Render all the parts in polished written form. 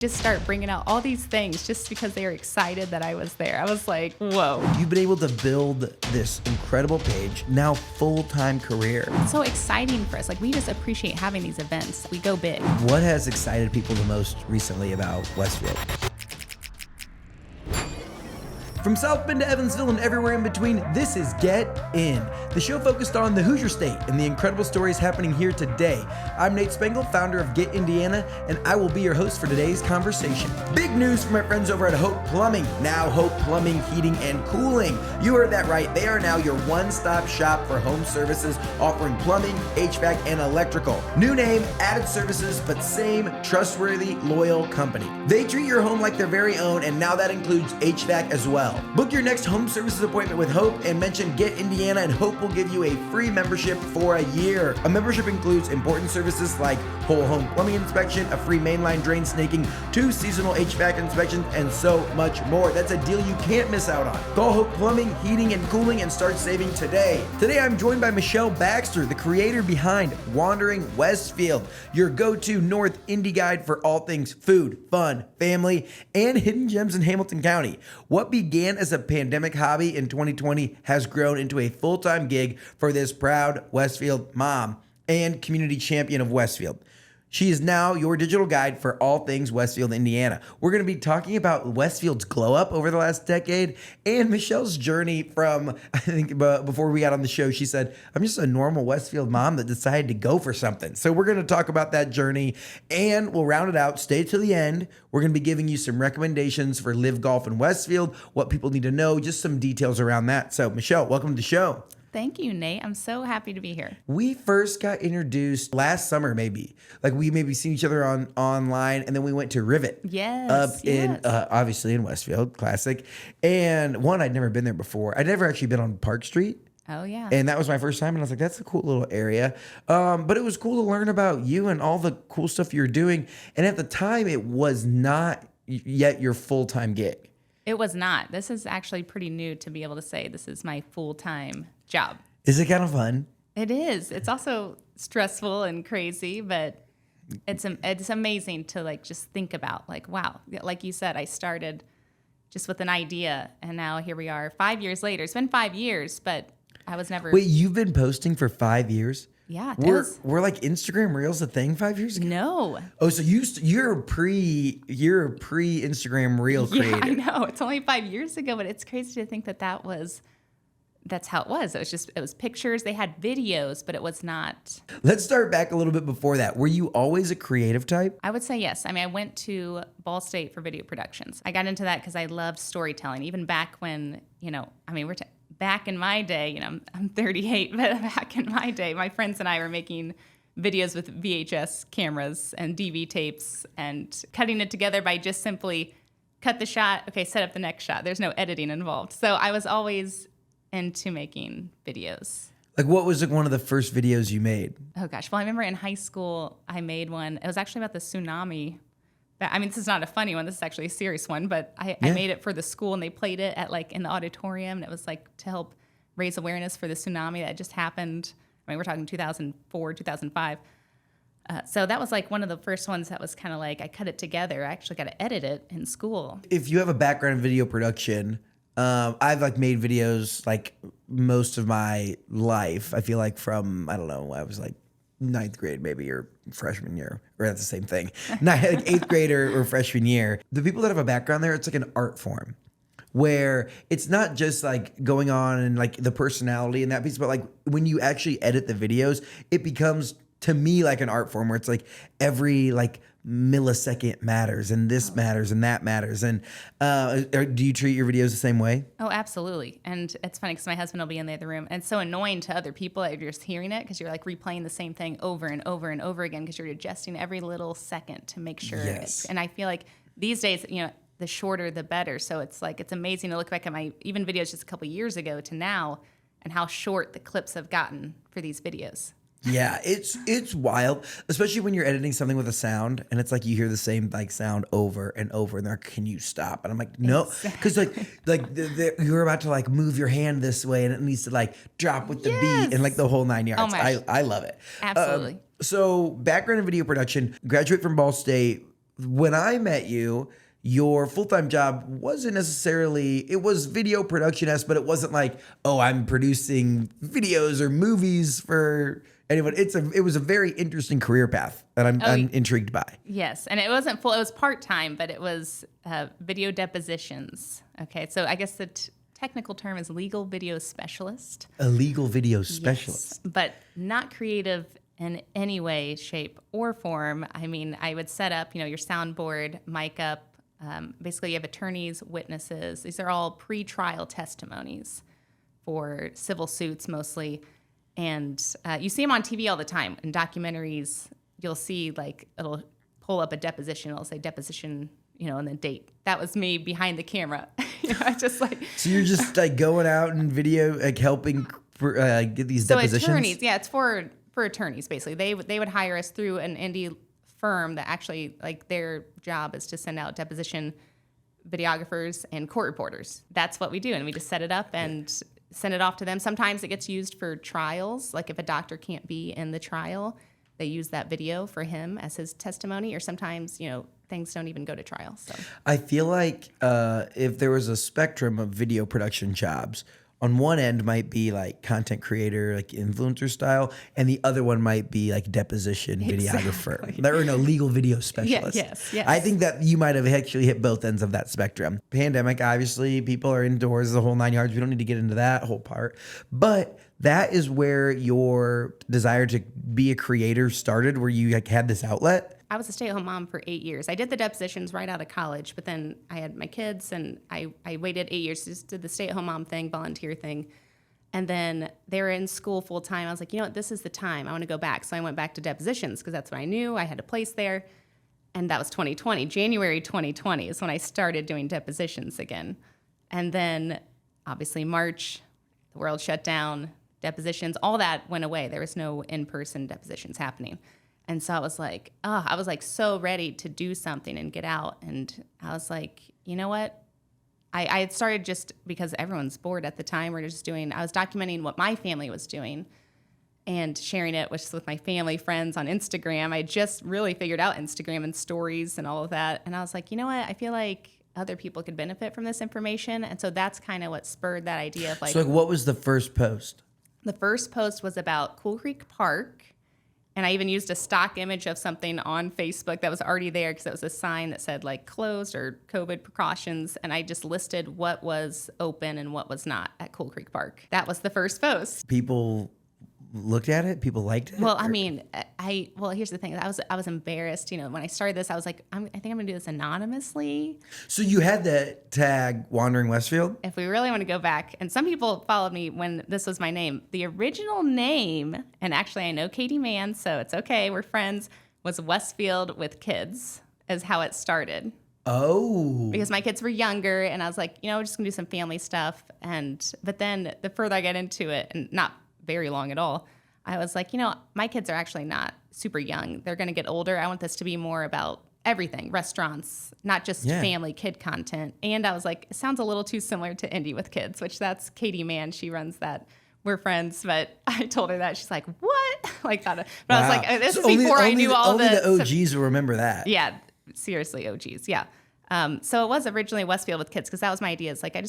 Just start bringing out all these things just because they were excited that I was there. I was like, whoa. You've been able to build this incredible page, now full-time career. It's so exciting for us. Like, we just appreciate having these events. We go big. What has excited people the most recently about Westfield? From South Bend to Evansville and everywhere in between, this is Get In, the show focused on the Hoosier State and the incredible stories happening here today. I'm Nate Spangle, founder of Get Indiana, and I will be your host for today's conversation. Big news from my friends over at Hope Plumbing, now Hope Plumbing, Heating, and Cooling. You heard that right. They are now your one-stop shop for home services, offering plumbing, HVAC, and electrical. New name, added services, but same trustworthy, loyal company. They treat your home like their very own, and now that includes HVAC as well. Book your next home services appointment with Hope and mention Get Indiana, and Hope will give you a free membership for a year. A membership includes important services like whole home plumbing inspection, a free mainline drain snaking, 2 seasonal HVAC inspections, and so much more. That's a deal you can't miss out on. Call Hope Plumbing, Heating, and Cooling and start saving today. Today I'm joined by Michelle Baxter, the creator behind Wandering Westfield, your go-to North Indy guide for all things food, fun, family, and hidden gems in Hamilton County. What began as a pandemic hobby in 2020 has grown into a full-time gig for this proud Westfield mom and community champion of Westfield. She is now your digital guide for all things Westfield, Indiana. We're going to be talking about Westfield's glow up over the last decade and Michelle's journey from, I think before we got on the show, she said, I'm just a normal Westfield mom that decided to go for something. So we're going to talk about that journey and we'll round it out. Stay to the end. We're going to be giving you some recommendations for LIV Golf in Westfield, what people need to know, just some details around that. So Michelle, welcome to the show. Thank you, Nate. I'm so happy to be here. We first got introduced last summer, maybe. Like we maybe seen each other online, and then we went to Rivet. Yes. In obviously in Westfield, classic. And one, I'd never been there before. I'd never actually been on Park Street. Oh yeah. And that was my first time, and I was like, that's a cool little area. But it was cool to learn about you and all the cool stuff you're doing. And at the time, it was not yet your full-time gig. It was not. This is actually pretty new to be able to say this is my full-time job. Is it kind of fun? It is. It's also stressful and crazy, but it's amazing to like just think about like, wow, like you said, I started just with an idea and now here we are 5 years later. It's been 5 years, but I was never. Wait, you've been posting for 5 years? Yeah. We're like Instagram Reels a thing 5 years ago? No. Oh, so you're a pre Instagram Reel creator. Yeah, I know. It's only 5 years ago, but it's crazy to think that's how it was. It was pictures. They had videos, but it was not. Let's start back a little bit before that. Were you always a creative type? I would say yes. I mean, I went to Ball State for video productions. I got into that because I loved storytelling. Even back when, back in my day, I'm 38, but back in my day, my friends and I were making videos with VHS cameras and DV tapes and cutting it together by just simply cut the shot. Okay, set up the next shot. There's no editing involved. So I was always into making videos. Like what was like one of the first videos you made? Oh gosh. Well, I remember in high school, I made one. It was actually about the tsunami. I mean, this is not a funny one. This is actually a serious one, but I made it for the school and they played it at like in the auditorium. And it was like to help raise awareness for the tsunami that just happened. I mean, we're talking 2004, 2005. So that was like one of the first ones that was kind of like, I cut it together. I actually got to edit it in school. If you have a background in video production, I've like made videos like most of my life. I feel like from, I don't know, I was like 9th grade maybe or freshman year, or that's the same thing. Like 8th grade or freshman year. The people that have a background there, it's like an art form where it's not just like going on and like the personality and that piece, but like when you actually edit the videos, it becomes to me like an art form where it's like every like millisecond matters and this matters and that matters. And do you treat your videos the same way? Oh, absolutely. And it's funny because my husband will be in the other room and it's so annoying to other people if you're just hearing it because you're like replaying the same thing over and over and over again because you're adjusting every little second to make sure. Yes. And I feel like these days, the shorter the better. So it's like it's amazing to look back at my even videos just a couple years ago to now and how short the clips have gotten for these videos. Yeah, it's wild, especially when you're editing something with a sound and it's like you hear the same like sound over and over and they're like, can you stop? And I'm like, no, because you're about to like move your hand this way and it needs to like drop with the beat and like the whole 9 yards. Oh I love it. Absolutely. So background in video production, graduate from Ball State, when I met you, your full-time job wasn't necessarily, it was video production-esque, but it wasn't like, oh, I'm producing videos or movies for anyone. It was a very interesting career path that I'm intrigued by. Yes, and it wasn't full. It was part-time, but it was video depositions. Okay, so I guess the technical term is legal video specialist. A legal video specialist. Yes, but not creative in any way, shape, or form. I mean, I would set up, your soundboard, mic up. Basically, you have attorneys, witnesses. These are all pre-trial testimonies for civil suits mostly. And you see them on TV all the time. In documentaries, you'll see, like, it'll pull up a deposition. It'll say deposition, and the date. That was me behind the camera. I just like. So you're just like going out and video, like helping get these depositions? So attorneys, yeah, it's for attorneys, basically. They would hire us through an indie firm that actually, like, their job is to send out deposition videographers and court reporters. That's what we do, and we just set it up and send it off to them. Sometimes it gets used for trials, like if a doctor can't be in the trial, they use that video for him as his testimony, or sometimes, things don't even go to trial. So I feel like if there was a spectrum of video production jobs, on one end might be like content creator, like influencer style, and the other one might be like deposition videographer. Or no, legal video specialist. Yes. I think that you might have actually hit both ends of that spectrum. Pandemic, obviously, people are indoors, the whole 9 yards. We don't need to get into that whole part. But that is where your desire to be a creator started, where you like had this outlet. I was a stay-at-home mom for 8 years. I did the depositions right out of college, but then I had my kids, and I waited 8 years, just did the stay-at-home mom thing, volunteer thing. And then they were in school full-time. I was like, you know what, this is the time. I want to go back. So I went back to depositions because that's what I knew. I had a place there. And that was 2020. January 2020 is when I started doing depositions again. And then, obviously, March, the world shut down, depositions, all that went away. There was no in-person depositions happening. And so I was like, so ready to do something and get out. And I was like, you know what? I had started just because everyone's bored at the time. I was documenting what my family was doing and sharing it with my family, friends on Instagram. I just really figured out Instagram and stories and all of that. And I was like, you know what? I feel like other people could benefit from this information. And so that's kind of what spurred that idea of like. So like, what was the first post? The first post was about Cool Creek Park. And I even used a stock image of something on Facebook that was already there because it was a sign that said like closed or COVID precautions. And I just listed what was open and what was not at Cool Creek Park. That was the first post. People looked at it? People liked it? Well, I mean, here's the thing. I was embarrassed. When I started this, I was like, I think I'm going to do this anonymously. So you had that tag Wandering Westfield? If we really want to go back, and some people followed me when this was my name. The original name, and actually I know Katie Mann, so it's okay, we're friends, was Westfield with Kids, is how it started. Oh. Because my kids were younger, and I was like, we're just going to do some family stuff. But then the further I get into it, and not very long at all, I was like, my kids are actually not super young. They're going to get older. I want this to be more about everything, restaurants, not just family kid content. And I was like, it sounds a little too similar to Indie with Kids, which that's Katie Mann. She runs that. We're friends, but I told her that. She's like, what? Like that. But I was like, this is before I knew all the OGs will remember that. Yeah, seriously, OGs. Yeah. So it was originally Westfield with Kids because that was my idea. It's like, I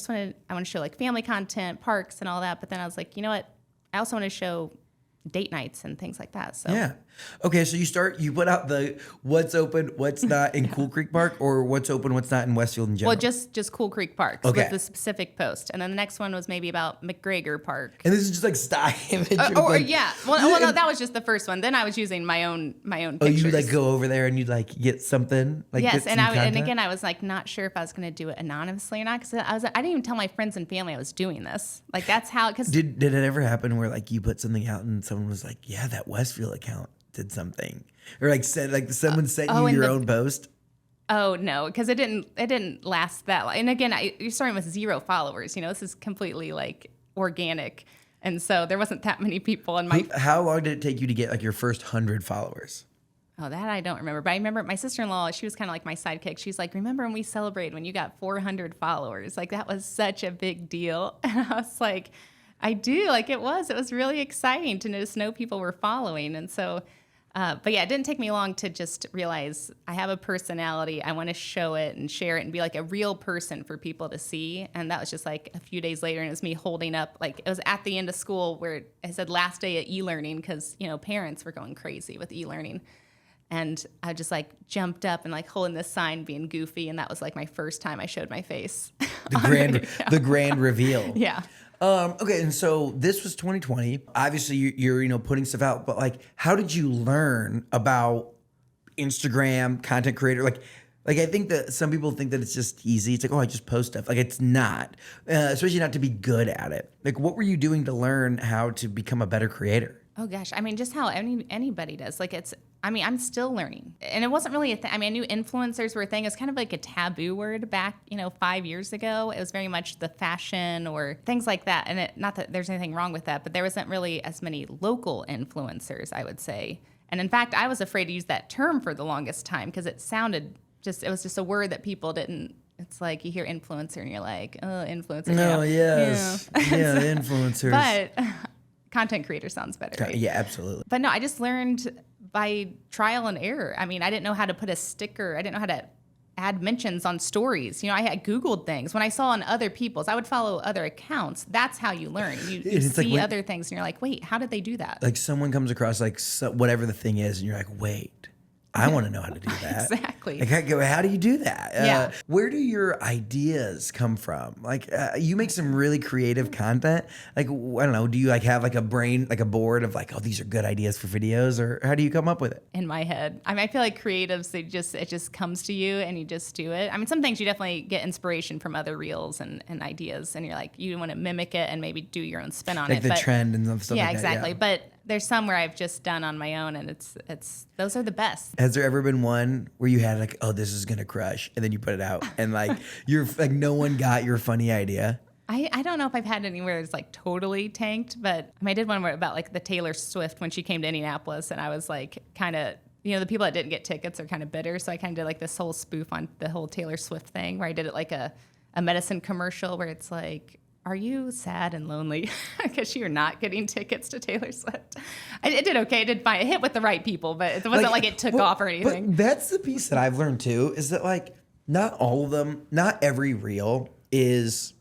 want to show like family content, parks and all that. But then I was like, you know what? I also want to show date nights and things like that. So yeah. Okay, so you put out the what's open, what's not in Cool Creek Park, or what's open, what's not in Westfield in general? Well, just Cool Creek Park was the specific post. And then the next one was maybe about McGregor Park. And this is just like stock image. Yeah. Well, no, that was just the first one. Then I was using my own pictures. Oh, you like go over there and you'd like get something? Like yes, and again, I was like not sure if I was going to do it anonymously or not because I didn't even tell my friends and family I was doing this. Like that's how. Cause did it ever happen where like you put something out and someone was like, yeah, that Westfield account did something, or like said like someone sent you your own post? Oh no, because it didn't last that long. And again, you're starting with 0 followers. This is completely like organic, and so there wasn't that many people in my. How long did it take you to get like your first 100 followers? Oh, that I don't remember. But I remember my sister-in-law, she was kind of like my sidekick. She's like, remember when we celebrated when you got 400 followers? Like that was such a big deal. And I was like, I do. Like it was really exciting to just know people were following. And so But yeah, it didn't take me long to just realize I have a personality. I want to show it and share it and be like a real person for people to see. And that was just like a few days later, and it was me holding up, like it was at the end of school where it said last day at e-learning because, parents were going crazy with e-learning. And I just like jumped up and like holding this sign being goofy. And that was like my first time I showed my face. The grand reveal. Yeah. Okay, and so this was 2020. Obviously, you're putting stuff out, but like, how did you learn about Instagram content creator? Like I think that some people think that it's just easy. It's like, oh, I just post stuff. Like it's not, especially not to be good at it. Like, what were you doing to learn how to become a better creator? Oh gosh, I mean, just how anybody does. Like I'm still learning, and it wasn't really a thing. I mean, I knew influencers were a thing. It was kind of like a taboo word back, 5 years ago. It was very much the fashion or things like that. And not that there's anything wrong with that, but there wasn't really as many local influencers, I would say. And in fact, I was afraid to use that term for the longest time because it was just a word that people didn't. It's like you hear influencer and you're like, oh, influencer. No, yes, yeah, influencers. But content creator sounds better, right? Yeah, absolutely. But no, I just learned by trial and error. I mean, I didn't know how to put a sticker. I didn't know how to add mentions on stories. I had Googled things. When I saw on other people's, I would follow other accounts. That's how you learn. You see like other things and you're like, wait, how did they do that? Like someone comes across like whatever the thing is and you're like, wait. I want to know how to do that. Exactly. Like, how do you do that? Yeah. Where do your ideas come from? Like, you make some really creative content. Like, I don't know. Do you like have like a brain, like a board of like, oh, these are good ideas for videos, or how do you come up with it? In my head, I mean, I feel like creatives, it just comes to you and you just do it. I mean, some things you definitely get inspiration from other reels and ideas, and you're like, you want to mimic it and maybe do your own spin on like it. Like the trend and stuff yeah, like that. Exactly. Yeah, exactly. But there's some where I've just done on my own, and it's those are the best. Has there ever been one where you had like, oh, this is gonna crush, and then you put it out, and like you're like no one got your funny idea? I don't know if I've had anywhere it's like totally tanked, but I did one about like the Taylor Swift when she came to Indianapolis, and I was like kind of, the people that didn't get tickets are kind of bitter, so I kind of did like this whole spoof on the whole Taylor Swift thing where I did it like a medicine commercial where it's like, are you sad and lonely because you're not getting tickets to Taylor Swift? It did okay. It did fine. It hit with the right people, but it wasn't like it took off or anything. But that's the piece that I've learned too, is that like not all of them, not every reel is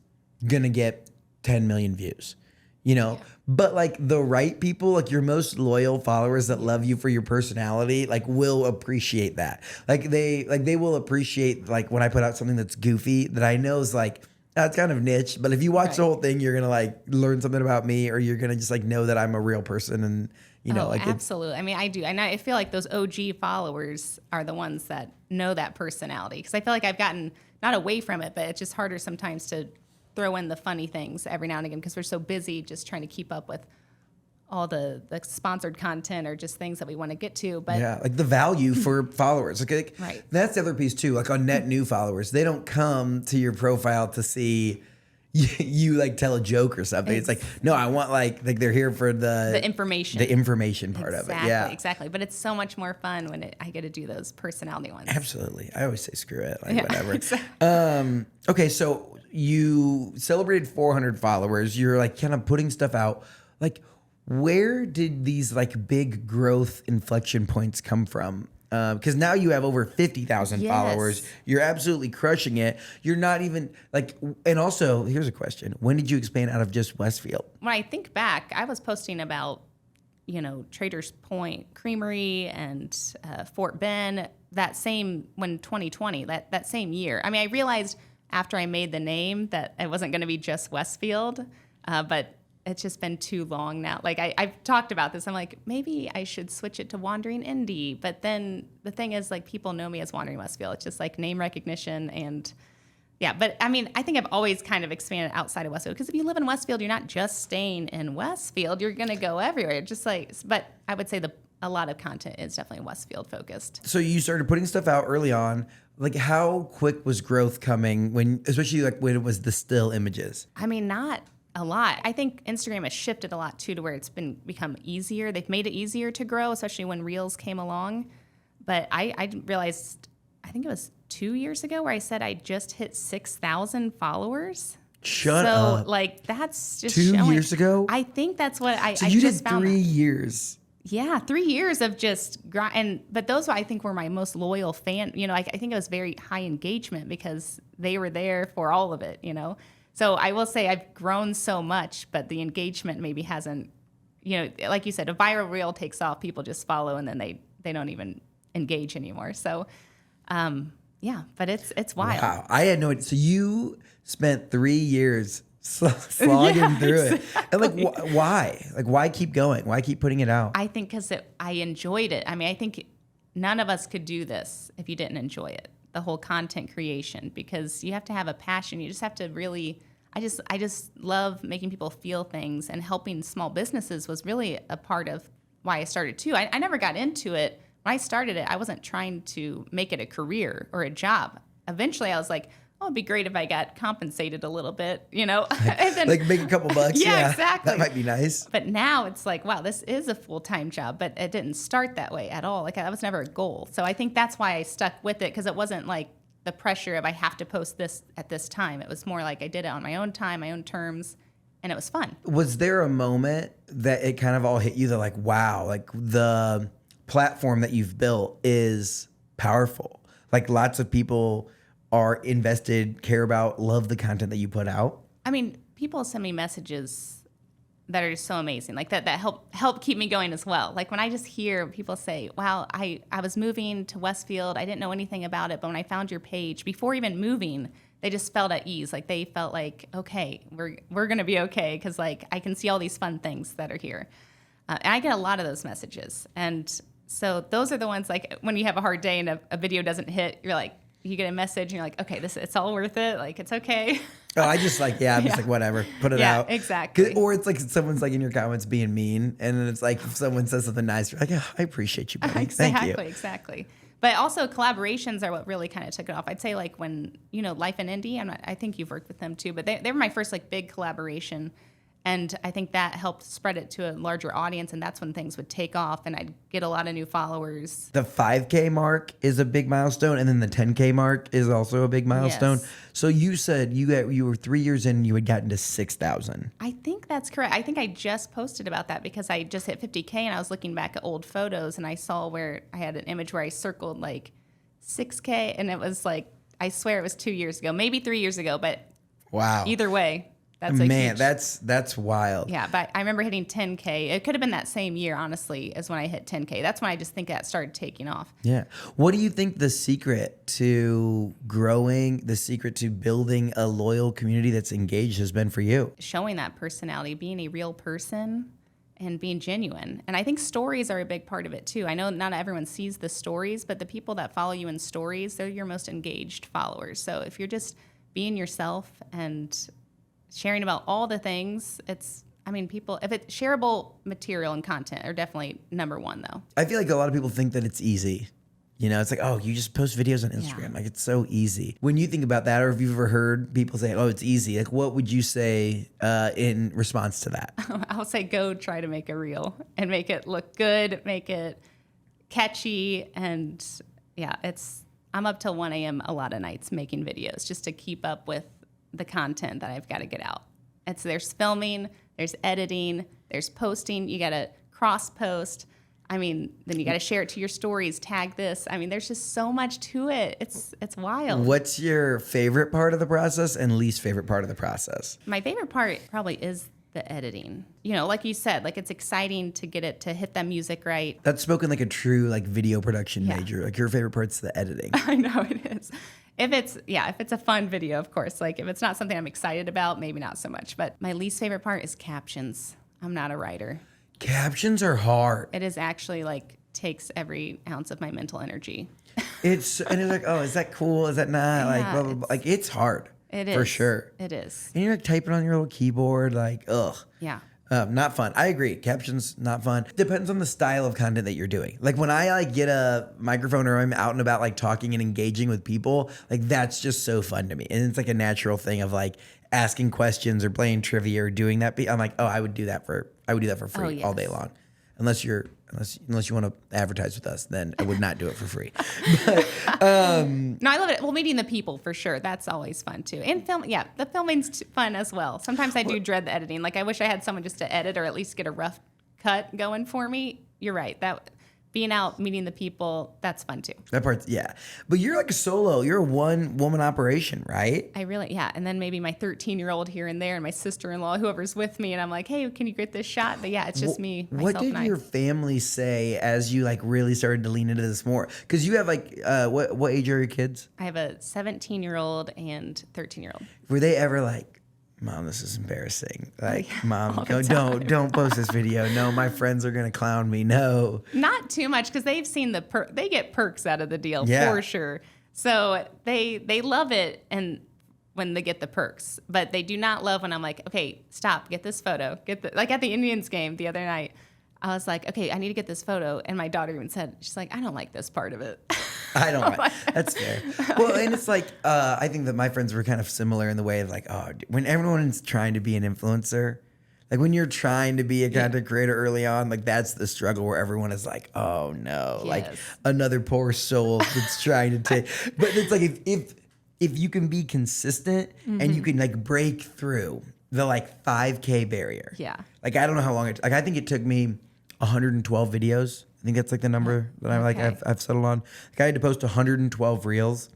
going to get 10 million views, Yeah. But like the right people, like your most loyal followers that love you for your personality, like will appreciate that. Like they will appreciate like when I put out something that's goofy that I know is like, that's kind of niche, but if you watch the whole thing, you're gonna like learn something about me, or you're gonna just like know that I'm a real person, and like absolutely. I mean, I do, and I feel like those OG followers are the ones that know that personality, because I feel like I've gotten not away from it, but it's just harder sometimes to throw in the funny things every now and again because we're so busy just trying to keep up with all the sponsored content or just things that we want to get to. But yeah, like the value for followers. Like right. That's the other piece too. Like on net new followers, they don't come to your profile to see you like tell a joke or something. It's like, no, I want like they're here for the information. The information part of it. Yeah. Exactly. But it's so much more fun when I get to do those personality ones. Absolutely. I always say screw it. Like whatever. Exactly. Okay, so you celebrated 400 followers. You're like kind of putting stuff out. Like, where did these like big growth inflection points come from? Because now you have over 50,000 followers. You're absolutely crushing it. You're not even like, and also here's a question. When did you expand out of just Westfield? When I think back, I was posting about, Traders Point Creamery and Fort Bend when 2020, that same year. I mean, I realized after I made the name that it wasn't going to be just Westfield, but it's just been too long now. Like I've talked about this. I'm like, maybe I should switch it to Wandering Indy. But then the thing is, like, people know me as Wandering Westfield. It's just like name recognition and yeah. But I mean, I think I've always kind of expanded outside of Westfield, because if you live in Westfield, you're not just staying in Westfield. You're going to go everywhere. Just like, but I would say a lot of content is definitely Westfield focused. So you started putting stuff out early on. Like, how quick was growth coming especially like when it was the still images? I mean, not a lot. I think Instagram has shifted a lot too, to where it's become easier. They've made it easier to grow, especially when Reels came along. But I realized, I think it was 2 years ago, where I said I just hit 6,000 followers. Shut up. So like that's just 2 years ago? I think that's what So I you just did found 3 years Yeah, 3 years of just grind. But those I think were my most loyal fan. I think it was very high engagement because they were there for all of it. So I will say I've grown so much, but the engagement maybe hasn't. Like you said, a viral reel takes off, people just follow, and then they don't even engage anymore. So, yeah, but it's wild. Wow, I had no idea. So you spent 3 years slogging through it, and why? Like, why keep going? Why keep putting it out? I think because I enjoyed it. I mean, I think none of us could do this if you didn't enjoy it. The whole content creation, because you have to have a passion. You just have to really. I just love making people feel things, and helping small businesses was really a part of why I started too. I never got into it. When I started it, I wasn't trying to make it a career or a job. Eventually I was like, oh, it'd be great if I got compensated a little bit, and then, like make a couple bucks. Yeah, exactly. That might be nice. But now it's like, wow, this is a full-time job, but it didn't start that way at all. Like, that was never a goal. So I think that's why I stuck with it, because it wasn't like the pressure of I have to post this at this time. It was more like I did it on my own time, my own terms, and it was fun. Was there a moment that it kind of all hit you that like, wow, like the platform that you've built is powerful? Like, lots of people are invested, care about, love the content that you put out? I mean, people send me messages that are so amazing, like that help keep me going as well. Like, when I just hear people say, wow, I was moving to Westfield, I didn't know anything about it, but when I found your page, before even moving, they just felt at ease. Like, they felt like, okay, we're gonna be okay, because like I can see all these fun things that are here. And I get a lot of those messages. And so those are the ones, like, when you have a hard day and a video doesn't hit, you're like, you get a message and you're like, okay, it's all worth it. Like, it's okay. Oh, I just like, I'm just like, whatever, put it out. Yeah, exactly. Or it's like someone's like in your comments being mean, and then it's like if someone says something nice, you're like, oh, I appreciate you, buddy. Thank you. Exactly. But also collaborations are what really kind of took it off. I'd say like when, Life in Indie, I think you've worked with them too, but they were my first like big collaboration. And I think that helped spread it to a larger audience, and that's when things would take off, and I'd get a lot of new followers. The 5K mark is a big milestone, and then the 10K mark is also a big milestone. Yes. So you said you were 3 years in, you had gotten to 6,000. I think that's correct. I think I just posted about that because I just hit 50K, and I was looking back at old photos, and I saw where I had an image where I circled like 6K, and it was like, I swear it was 2 years ago, maybe 3 years ago, but wow. Either way. That's man, that's wild. Yeah, but I remember hitting 10K. It could have been that same year, honestly, as when I hit 10K. That's when I just think that started taking off. Yeah. What do you think the secret to growing, the secret to building a loyal community that's engaged has been for you? Showing that personality, being a real person, and being genuine. And I think stories are a big part of it too. I know not everyone sees the stories, but the people that follow you in stories, they're your most engaged followers. So if you're just being yourself and sharing about all the things, people, if it's shareable material and content are definitely number one though. I feel like a lot of people think that it's easy. It's like, oh, you just post videos on Instagram. Yeah. Like, it's so easy. When you think about that, or if you've ever heard people say, oh, it's easy, like, what would you say in response to that? I'll say go try to make a reel and make it look good, make it catchy. And yeah, I'm up till 1 a.m. a lot of nights making videos just to keep up with the content that I've got to get out. There's filming, there's editing, there's posting. You got to cross post. Then you got to share it to your stories, tag this. There's just so much to it. It's wild. What's your favorite part of the process and least favorite part of the process? My favorite part probably is the editing. Like you said, like, it's exciting to get it to hit that music right. That's spoken like a true like video production major. Like, your favorite part's the editing. I know it is. If it's a fun video, of course. Like, if it's not something I'm excited about, maybe not so much. But my least favorite part is captions. I'm not a writer. Captions are hard. It is actually like takes every ounce of my mental energy. It's like, oh, is that cool? Is that not? Like, blah, blah, blah. Like, it's hard. It is. For sure. It is. And you're like typing on your little keyboard, like, ugh. Yeah. Not fun. I agree. Captions, not fun. Depends on the style of content that you're doing. Like, when I like get a microphone or I'm out and about like talking and engaging with people, like, that's just so fun to me. And it's like a natural thing of like asking questions or playing trivia or doing that. I'm like, oh, I would do that for free all day long. Unless you want to advertise with us, then I would not do it for free. But, no, I love it. Well, meeting the people for sure. That's always fun too. And the filming's fun as well. Sometimes I do dread the editing. Like, I wish I had someone just to edit or at least get a rough cut going for me. you're right. That being out, meeting the people, that's fun too. That part's, yeah. But you're like a solo. You're a one-woman operation, right? Yeah. And then maybe my 13-year-old here and there and my sister-in-law, whoever's with me. And I'm like, hey, can you get this shot? But yeah, it's just me, myself, What did your family say as you like really started to lean into this more? Because you have like, what age are your kids? I have a 17-year-old and 13-year-old. Were they ever like, Mom, this is embarrassing. Like, Mom, don't post this video. No, my friends are gonna clown me. No, not too much because they've seen they get perks out of the deal for sure. So they love it, and when they get the perks, but they do not love when I'm like, okay, stop, get this photo, like at the Indians game the other night. I was like, okay, I need to get this photo, and my daughter even said, she's like, I don't like this part of it. I don't like that's fair. Well, and it's like I think that my friends were kind of similar in the way of like, when everyone's trying to be an influencer, like when you're trying to be a content creator early on, like that's the struggle where everyone is like, oh no, like another poor soul that's trying to take. But it's like if you can be consistent and you can like break through the like 5K barrier. Yeah. Like I don't know how long I think it took me 112 videos. I think that's like the number that I've settled on. Like I had to post 112 reels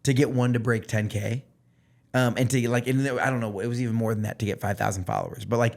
to get one to break 10K. And to like, and I don't know, it was even more than that to get 5,000 followers. But like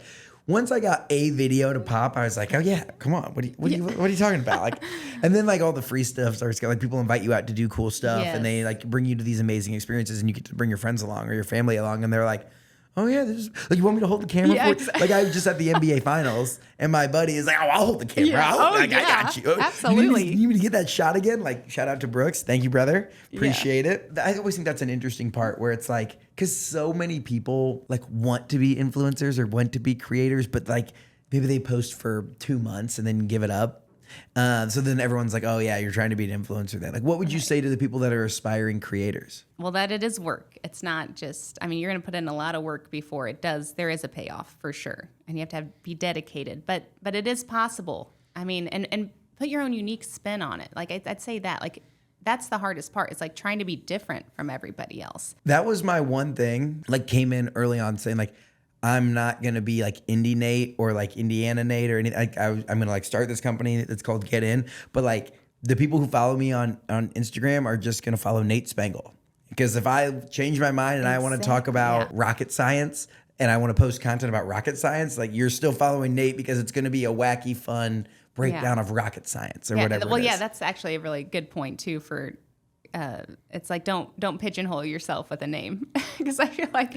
once I got a video to pop, I was like, oh yeah, come on. What are you talking about? Like, and then like all the free stuff starts getting like people invite you out to do cool stuff and they like bring you to these amazing experiences and you get to bring your friends along or your family along and they're like, oh yeah, like you want me to hold the camera for you? Exactly. Like I was just at the NBA finals and my buddy is like, oh, I'll hold the camera. I got you. Absolutely. You need me to get that shot again? Like shout out to Brooks. Thank you, brother. Appreciate it. I always think that's an interesting part where it's like, because so many people like want to be influencers or want to be creators, but like maybe they post for 2 months and then give it up. So then everyone's like, oh yeah, you're trying to be an influencer then. Like what would you say to the people that are aspiring creators? Well, that it is work. It's not just, I mean, you're going to put in a lot of work before there is a payoff for sure. And you have to be dedicated, but it is possible. I mean, and put your own unique spin on it. Like I'd say that, like that's the hardest part. It's like trying to be different from everybody else. That was my one thing, like came in early on saying like, I'm not going to be like Indie Nate or like Indiana Nate or anything. Like I'm going to like start this company that's called Get In. But like the people who follow me on Instagram are just going to follow Nate Spangle. Because if I change my mind and I want to talk about rocket science and I want to post content about rocket science, like you're still following Nate because it's going to be a wacky, fun breakdown of rocket science or whatever. Well, it is. That's actually a really good point too for it's like don't pigeonhole yourself with a name because I feel like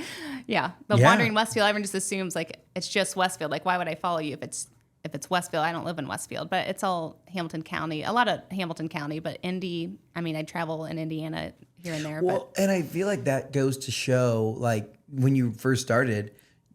Wandering Westfield, everyone just assumes like it's just Westfield. Like why would I follow you if it's Westfield? I don't live in Westfield, but it's all Hamilton County, a lot of Hamilton County, but Indy, I mean I travel in Indiana here and there. Well, and I feel like that goes to show like when you first started,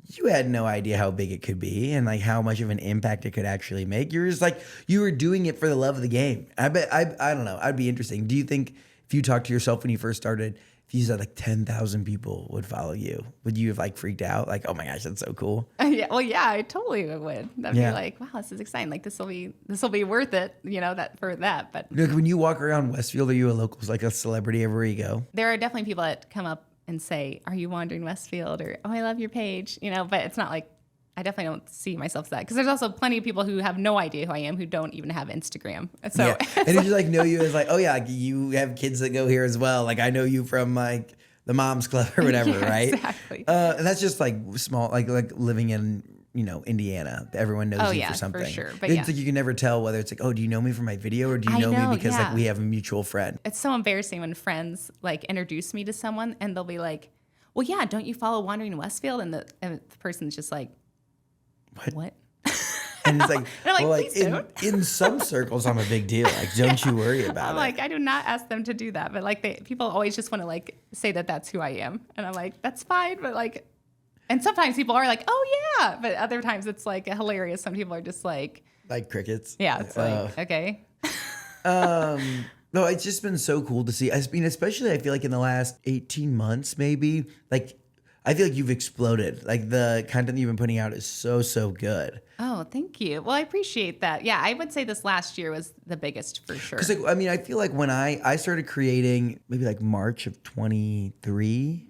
you had no idea how big it could be and like how much of an impact it could actually make. You're just like, you were doing it for the love of the game. I don't know. I'd be interesting. Do you think if you talked to yourself when you first started, if you said like 10,000 people would follow you, would you have like freaked out? Like, oh my gosh, that's so cool. I totally would. That'd be like, wow, this is exciting. Like this will be worth it, that. But look, when you walk around Westfield, are you a local, like a celebrity everywhere you go? There are definitely people that come up and say, are you Wandering Westfield? Or, oh, I love your page, but it's not like, I definitely don't see myself as that. Because there's also plenty of people who have no idea who I am who don't even have Instagram. So and if you like know you as like, oh yeah, like you have kids that go here as well. Like I know you from like the Moms Club or whatever, right? Exactly. And that's just like small, like living in, Indiana. Everyone knows you for something. For sure. But it's like you can never tell whether it's like, oh, do you know me from my video or do you know me because like we have a mutual friend? It's so embarrassing when friends like introduce me to someone and they'll be like, well, yeah, don't you follow Wandering Westfield? And the person's just like, what? And it's like, well, like in some circles, I'm a big deal. Like, don't you worry about it. I'm like, I do not ask them to do that. But like, people always just want to like say that that's who I am. And I'm like, that's fine. But like, and sometimes people are like, oh yeah. But other times it's like hilarious. Some people are just like crickets. Yeah. It's like, okay. No, it's just been so cool to see. I mean, especially I feel like in the last 18 months, maybe like, I feel like you've exploded. Like the content you've been putting out is so good. Oh, thank you. Well, I appreciate that. Yeah, I would say this last year was the biggest for sure. Because I feel like when I started creating maybe like March of 23,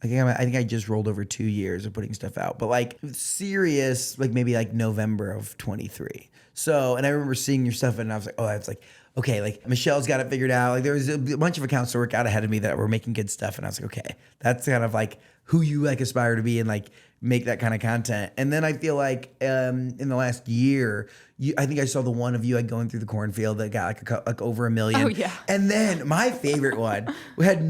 I think I just rolled over 2 years of putting stuff out, but like serious, like maybe like November of 23. So, and I remember seeing your stuff and I was like, oh, it's like, okay, like Michelle's got it figured out. Like there was a bunch of accounts to work out ahead of me that were making good stuff. And I was like, okay, that's kind of like who you like aspire to be and like make that kind of content. And then I feel like in the last year, I think I saw the one of you like going through the cornfield that got like over 1 million. Oh, yeah. And then my favorite one had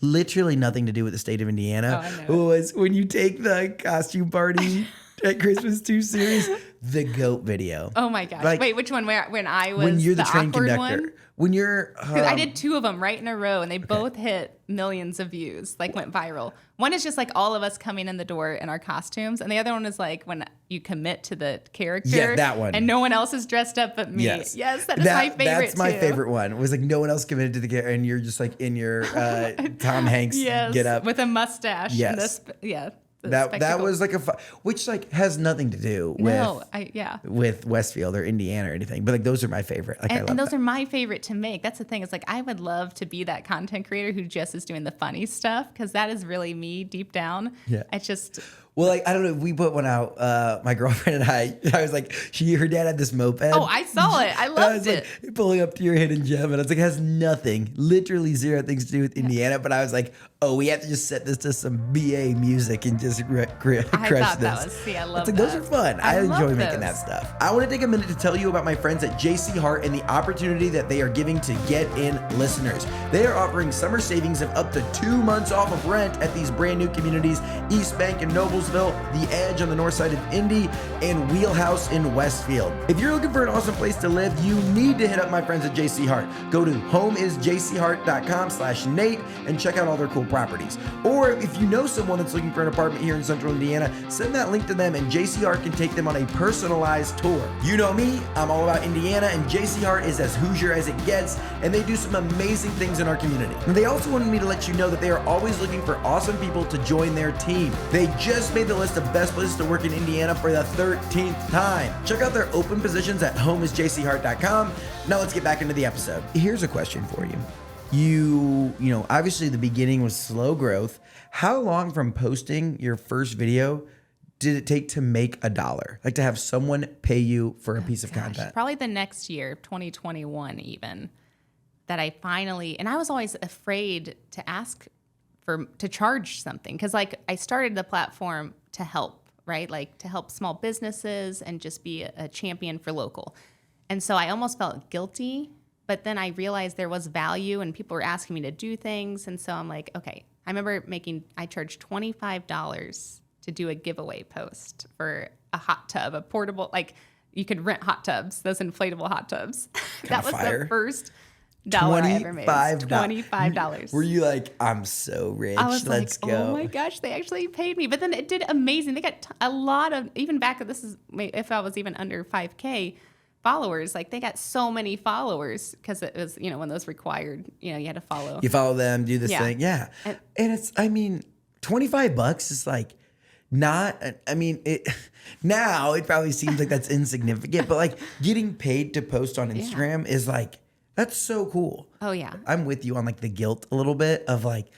literally nothing to do with the state of Indiana. Oh, I know. Was when you take the costume party at Christmas too serious, the goat video. Oh my gosh. Like, wait, which one? When I was when you're the train awkward conductor. one? When you're 'Cause I did 2 of them right in a row and they both hit millions of views, like went viral. One is just like all of us coming in the door in our costumes. And the other one is like when you commit to the character. Yeah, that one. And no one else is dressed up but me. Yes, That is my favorite That's my too. favorite one. It was like no one else committed to the character and you're just like in your Tom Hanks get up. With a mustache. Yes. And the That spectacle. was like which like has nothing to do with Westfield or Indiana or anything, but like those are my favorite. Like I love and those that. are my favorite to make. That's the thing. It's like I would love to be that content creator who just is doing the funny stuff because that is really me deep down. Yeah. It's just Well, like I don't know. If we put one out. My girlfriend and I was like, her dad had this moped. Oh, I saw it. I loved it. Like, pulling up to your hidden gem, and I was like, it has nothing, literally zero things to do with Indiana. But I was like, oh, we have to just set this to some BA music and just crush I this. thought that was. See, I love It's like that. those are fun. I love enjoy making those. that stuff. I want to take a minute to tell you about my friends at JC Hart and the opportunity that they are giving to Get In listeners. They are offering summer savings of up to 2 months off of rent at these brand new communities: East Bank in Noblesville, The Edge on the north side of Indy, and Wheelhouse in Westfield. If you're looking for an awesome place to live, you need to hit up my friends at JC Hart. Go to homeisjchart.com/Nate and check out all their cool properties. Or if you know someone that's looking for an apartment here in Central Indiana, send that link to them and JC Hart can take them on a personalized tour. You know me, I'm all about Indiana, and JC Hart is as Hoosier as it gets, and they do some amazing things in our community. And they also wanted me to let you know that they are always looking for awesome people to join their team. They just made the list of best places to work in Indiana for the 13th time. Check out their open positions at homeisjchart.com. Now let's get back into the episode. Here's a question for you. You know, obviously the beginning was slow growth. How long from posting your first video did it take to make $1? Like to have someone pay you for a piece of content? Probably the next year, 2021 even, that I finally, and I was always afraid to ask to charge something. Cause like I started the platform to help, right? Like to help small businesses and just be a champion for local. And so I almost felt guilty, but then I realized there was value and people were asking me to do things. And so I'm like, okay, I remember I charged $25 to do a giveaway post for a hot tub, a portable, like you could rent hot tubs, those inflatable hot tubs. That was the first dollar I ever made. $25. Were you like, I'm so rich, I was let's like, go. oh my gosh, they actually paid me. But then it did amazing. They got a lot of, even back, if I was even under 5K followers, like they got so many followers because it was, when those required, you had to follow. You follow them, do this thing. Yeah. And it's, $25 is like, not, now it probably seems like that's insignificant, but like getting paid to post on Instagram is like, that's so cool. Oh yeah. I'm with you on like the guilt a little bit of like,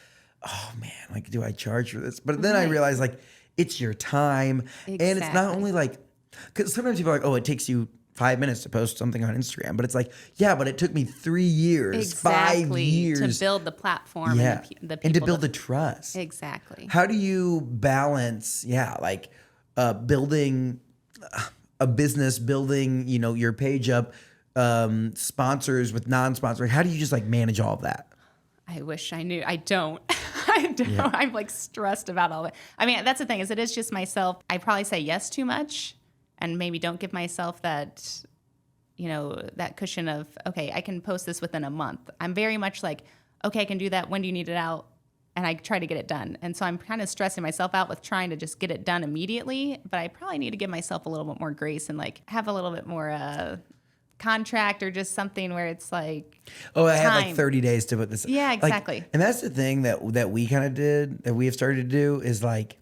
oh man, like do I charge for this? But then I realize like it's your time. And it's not only like, because sometimes people are like, oh, it takes you 5 minutes to post something on Instagram. But it's like, yeah, but it took me 3 years, 5 years. To build the platform and the people. And to build the trust. Exactly. How do you balance, building a business, building, your page up, sponsors with non-sponsoring? How do you just like manage all of that? I wish I knew. I don't. I don't. Yeah. I'm like stressed about all of it. That's the thing is it is just myself. I probably say yes too much and maybe don't give myself that, that cushion of, okay, I can post this within a month. I'm very much like, okay, I can do that. When do you need it out? And I try to get it done. And so I'm kind of stressing myself out with trying to just get it done immediately. But I probably need to give myself a little bit more grace and like have a little bit more contract or just something where it's like, oh, I have like 30 days to put this. Yeah, exactly. And that's the thing that we kind of did, that we have started to do is like,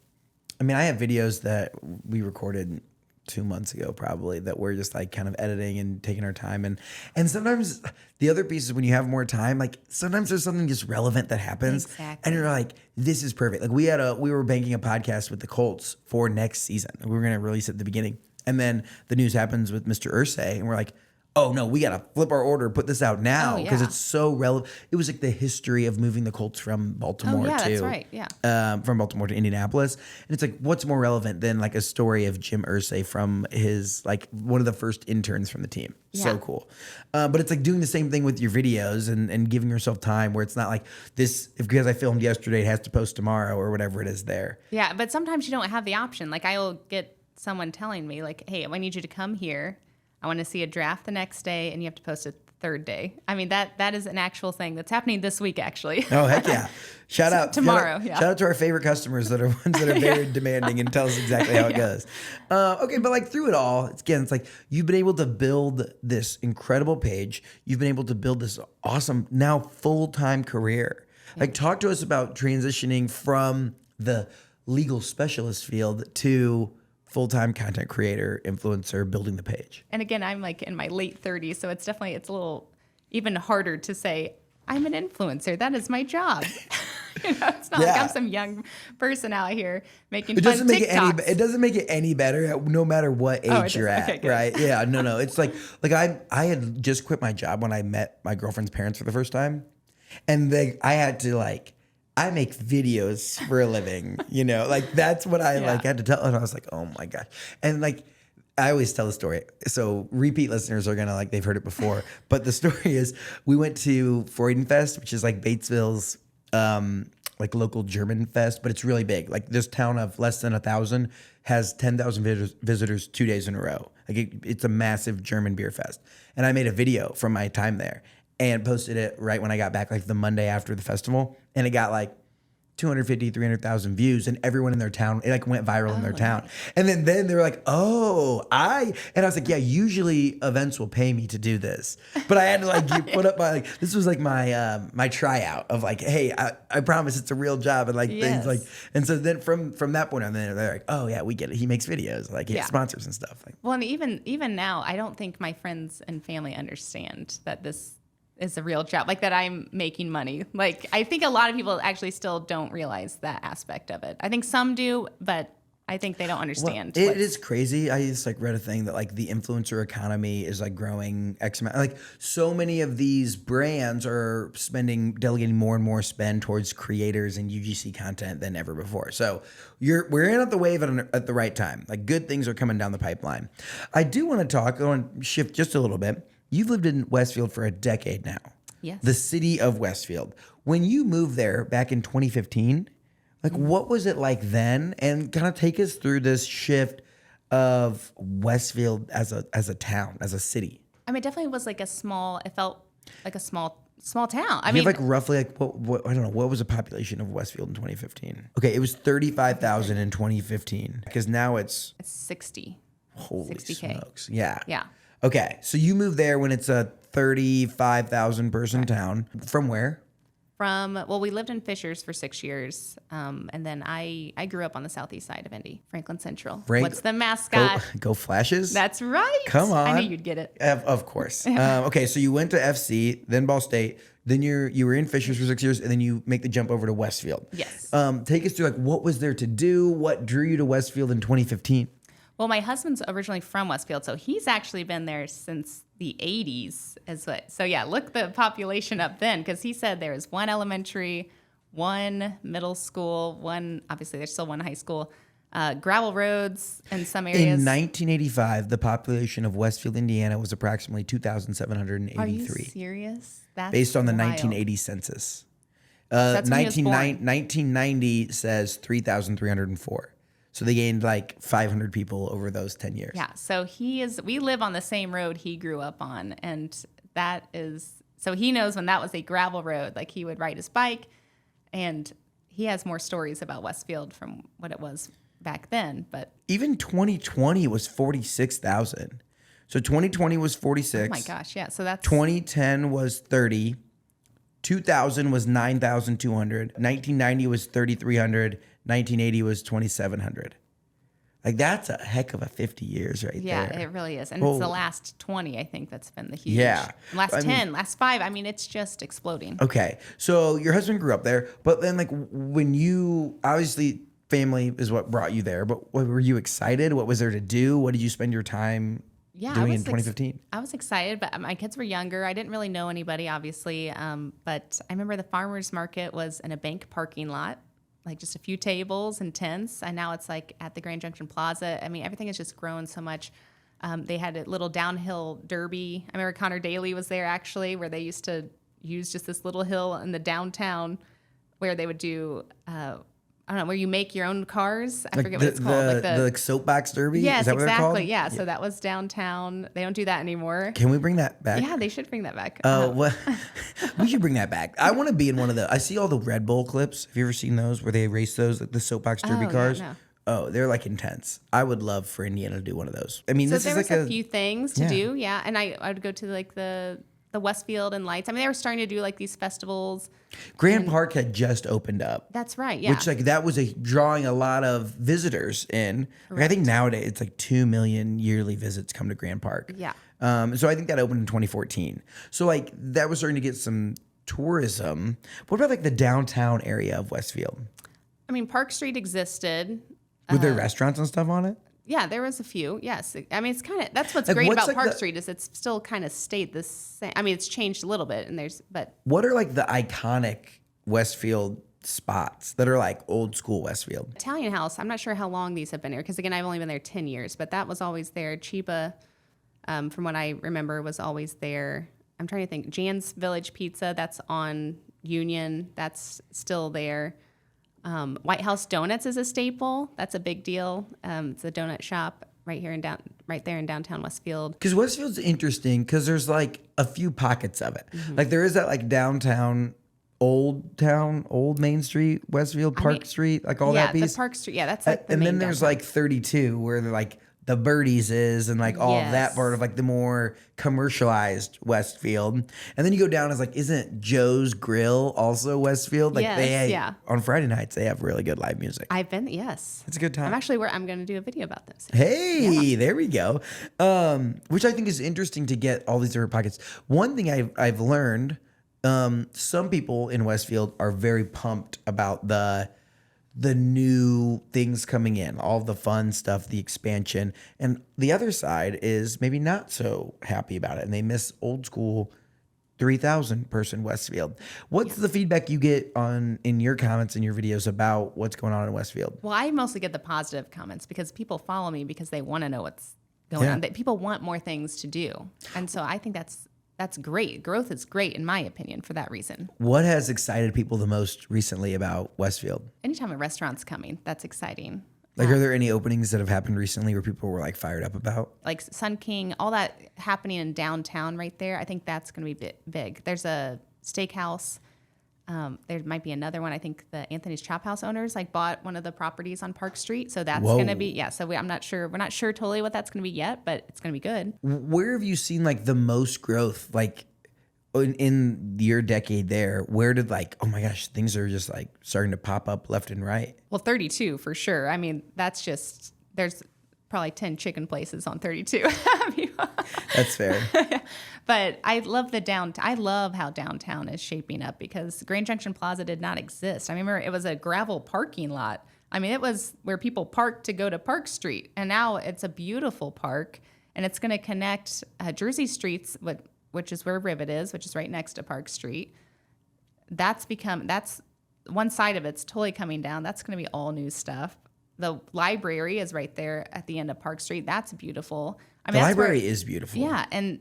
I have videos that we recorded 2 months ago probably, that we're just like kind of editing and taking our time. And sometimes the other piece is when you have more time, like sometimes there's something just relevant that happens. Exactly. And you're like, this is perfect. Like we were banking a podcast with the Colts for next season. We were going to release it at the beginning. And then the news happens with Mr. Irsay, and we're like, oh no, we got to flip our order, put this out now because it's so relevant. It was like the history of moving the Colts from Baltimore that's right. Yeah. From Baltimore to Indianapolis. And it's like, what's more relevant than like a story of Jim Irsay from his, like one of the first interns from the team. So Yeah. cool. But it's like doing the same thing with your videos and giving yourself time where it's not like this, because I filmed yesterday, it has to post tomorrow or whatever it is there. Yeah. But sometimes you don't have the option. Like I'll get someone telling me like, hey, I need you to come here. I want to see a draft the next day, and you have to post it the third day. I mean, that is an actual thing that's happening this week, actually. Oh, heck yeah. Shout out. Tomorrow, Shout out to our favorite customers that are ones that are very demanding and tell us exactly how it goes. Okay, but like through it all, it's like you've been able to build this incredible page. You've been able to build this awesome, now full-time career. Like talk to us about transitioning from the legal specialist field to full-time content creator, influencer, building the page. And again, I'm like in my late 30s, so it's a little even harder to say, I'm an influencer. That is my job. It's not like I'm some young person out here making fun TikToks. It doesn't make it any better no matter what age you're at, okay, right? Yeah, no. It's like I had just quit my job when I met my girlfriend's parents for the first time. And I had to I make videos for a living, like that's what I had to tell. And I was like, oh my gosh. And I always tell the story. So repeat listeners are gonna they've heard it before. But the story is we went to Freudenfest, which is like Batesville's local German fest, but it's really big. Like this town of less than 1,000 has 10,000 visitors 2 days in a row. It's a massive German beer fest. And I made a video from my time there and posted it right when I got back, the Monday after the festival. And it got 250, 300,000 views, and everyone in their town, it went viral in their town. Nice. And then they were like, and I was like, yeah, usually events will pay me to do this. But I had to put up this was my tryout of hey, I promise it's a real job and yes. things and so then from that point on, then they're like, oh yeah, we get it. He makes videos, he has sponsors and stuff. Well, and even now, I don't think my friends and family understand that this is a real job, that I'm making money. I think a lot of people actually still don't realize that aspect of it. I think some do, but I think they don't understand. Well, it is crazy. I just read a thing that the influencer economy is growing X amount. So many of these brands are delegating more and more spend towards creators and UGC content than ever before. So we're in at the wave at the right time. Good things are coming down the pipeline. I do want to shift just a little bit. You've lived in Westfield for a decade now. Yes. The city of Westfield. When you moved there back in 2015, what was it like then? And kind of take us through this shift of Westfield as a town, as a city. I mean, it definitely was it felt like a small town. I mean, roughly what I don't know, what was the population of Westfield in 2015? Okay, it was 35,000 in 2015 because now it's 60. Holy 60K. Smokes. Yeah. Yeah. Okay, so you moved there when it's a 35,000 person town. From where? We lived in Fishers for 6 years, and then I grew up on the southeast side of Indy, Franklin Central. What's the mascot? Go Flashes? That's right. Come on. I knew you'd get it. Of course. Okay, so you went to FC, then Ball State, then you were in Fishers for 6 years, and then you make the jump over to Westfield. Yes. Take us through what was there to do? What drew you to Westfield in 2015? Well, my husband's originally from Westfield, so he's actually been there since the 80s. So yeah, look the population up then, because he said there was one elementary, one middle school, obviously there's still one high school, gravel roads in some areas. In 1985, the population of Westfield, Indiana was approximately 2,783. Are you serious? That's based on the wild. 1980 census. That's when he was born. 1990 says 3,304. So they gained 500 people over those 10 years. Yeah. So we live on the same road he grew up on. And so he knows when that was a gravel road, he would ride his bike, and he has more stories about Westfield from what it was back then. But even 2020 was 46,000. So 2020 was 46. Oh my gosh. Yeah. So that's 2010 was 30. 2000 was 9,200. 1990 was 3,300. 1980 was 2,700. Like that's a heck of a 50 years right Yeah, there. it really is. And it's the last 20, I think, that's been the huge. Yeah. Last 10, last 5. I mean, it's just exploding. Okay. So your husband grew up there, but then like when you obviously family is what brought you there, but were you excited? What was there to do? What did you spend your time doing in 2015? I was excited, but my kids were younger. I didn't really know anybody, obviously. But I remember the farmers market was in a bank parking lot, like just a few tables and tents. And now it's like at the Grand Junction Plaza. I mean, everything has just grown so much. They had a little downhill derby. I remember Connor Daly was there actually, where they used to use just this little hill in the downtown where they would do, I don't know, where you make your own cars. I forget what it's called. The soapbox derby? Yes, is that what exactly. They're called? Yeah. So that was downtown. They don't do that anymore. Can we bring that back? Yeah, they should bring that back. What? We should bring that back. I want to be in one of the. I see all the Red Bull clips. Have you ever seen those where they race those, like the soapbox derby cars? Yeah, no. Oh, they're like intense. I would love for Indiana to do one of those. I mean, So this there is was like a few things to do. Yeah. And I would go to like the Westfield and Lights. I mean, they were starting to do like these festivals. Grand Park had just opened up. That's right. Yeah. Which like that was drawing a lot of visitors in. Like, I think nowadays it's like 2 million yearly visits come to Grand Park. Yeah. So I think that opened in 2014. So like that was starting to get some tourism. What about like the downtown area of Westfield? I mean, Park Street existed. Were there restaurants and stuff on it? Yeah, there was a few. Yes. I mean, it's kind of, that's what's Like, great what's about like Park the- Street is it's still kind of stayed the same. I mean, it's changed a little bit but What are like the iconic Westfield spots that are like old school Westfield? Italian House, I'm not sure how long these have been here because again, I've only been there 10 years, but that was always there. Chiba, from what I remember, was always there. I'm trying to think. Jan's Village Pizza, that's on Union. That's still there. White House Donuts is a staple. That's a big deal. It's a donut shop right there in downtown Westfield. Because Westfield's interesting because there's like a few pockets of it. Mm-hmm. Like there is that like downtown, old Main Street, Westfield, Park Street, like all that piece. Yeah, the Park Street. Yeah, that's like the and main then there's downtown. like 32 where they're like the Birdies is and like all of that Yes. part of like the more commercialized Westfield. And then you go down as like, isn't Joe's Grill also Westfield? Like Yes, on Friday nights, they have really good live music. I've been, yes. It's a good time. I'm going to do a video about this. Hey, there we go. Which I think is interesting to get all these different pockets. One thing I've learned, some people in Westfield are very pumped about the new things coming in, all the fun stuff, the expansion. And the other side is maybe not so happy about it and they miss old school 3,000 person Westfield. What's the feedback you get in your comments and your videos about what's going on in Westfield? Well, I mostly get the positive comments because people follow me because they want to know what's going on. People want more things to do. And so I think that's great. Growth is great, in my opinion, for that reason. What has excited people the most recently about Westfield? Anytime a restaurant's coming, that's exciting. Like, are there any openings that have happened recently where people were like fired up about? Like Sun King, all that happening in downtown right there, I think that's going to be big. There's a steakhouse. There might be another one. I think the Anthony's Chop House owners like bought one of the properties on Park Street. So that's going to be, so I'm not sure. We're not sure totally what that's going to be yet, but it's going to be good. Where have you seen like the most growth? Like in your decade there, where did like, oh my gosh, things are just like starting to pop up left and right? Well, 32 for sure. I mean, there's probably 10 chicken places on 32. That's fair. But I love I love how downtown is shaping up because Grand Junction Plaza did not exist. I remember it was a gravel parking lot. I mean, it was where people parked to go to Park Street. And now it's a beautiful park and it's going to connect Jersey Streets, which is where Rivet is, which is right next to Park Street. That's one side of it's totally coming down. That's going to be all new stuff. The library is right there at the end of Park Street. That's beautiful. I mean, The library is beautiful. Yeah, and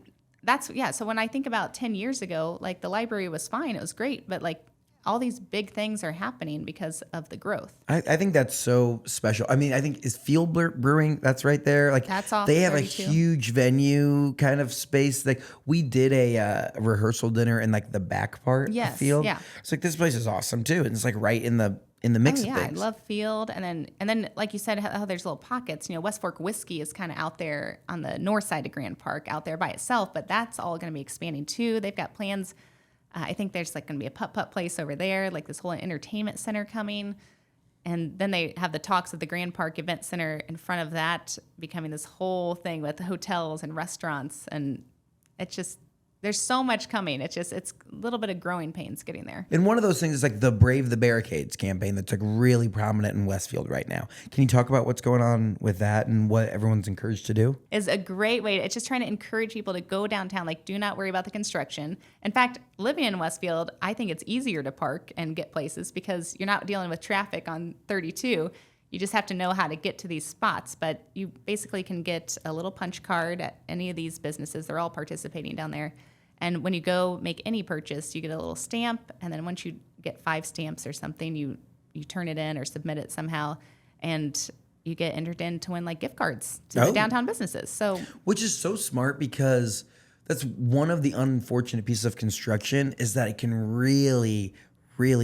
so when I think about 10 years ago, like the library was fine, it was great, but like all these big things are happening because of the growth. I think that's so special. I mean, I think is Field Brewing, that's right there. Like That's off they have 32. a huge venue kind of space. Like we did a rehearsal dinner in like the back part of Yes, Field. yeah. It's like this place is awesome too. And it's like right in the mix Oh, yeah, of I things. love Field. And then like you said, how there's little pockets. You know, West Fork Whiskey is kind of out there on the north side of Grand Park, out there by itself, but that's all going to be expanding too. They've got plans. I think there's like going to be a putt-putt place over there, like this whole entertainment center coming. And then they have the talks at the Grand Park Event Center in front of that, becoming this whole thing with hotels and restaurants. And it's just, there's so much coming. It's a little bit of growing pains getting there. And one of those things is like the Brave the Barricades campaign that's like really prominent in Westfield right now. Can you talk about what's going on with that and what everyone's encouraged to do? Is a great way. It's just trying to encourage people to go downtown. Like, do not worry about the construction. In fact, living in Westfield, I think it's easier to park and get places because you're not dealing with traffic on 32. You just have to know how to get to these spots. But you basically can get a little punch card at any of these businesses. They're all participating down there. And when you go make any purchase, you get a little stamp. And then once you get 5 stamps or something, you turn it in or submit it somehow. And you get entered in to win like gift cards to the downtown businesses. So, which is so smart because that's one of the unfortunate pieces of construction is that it can really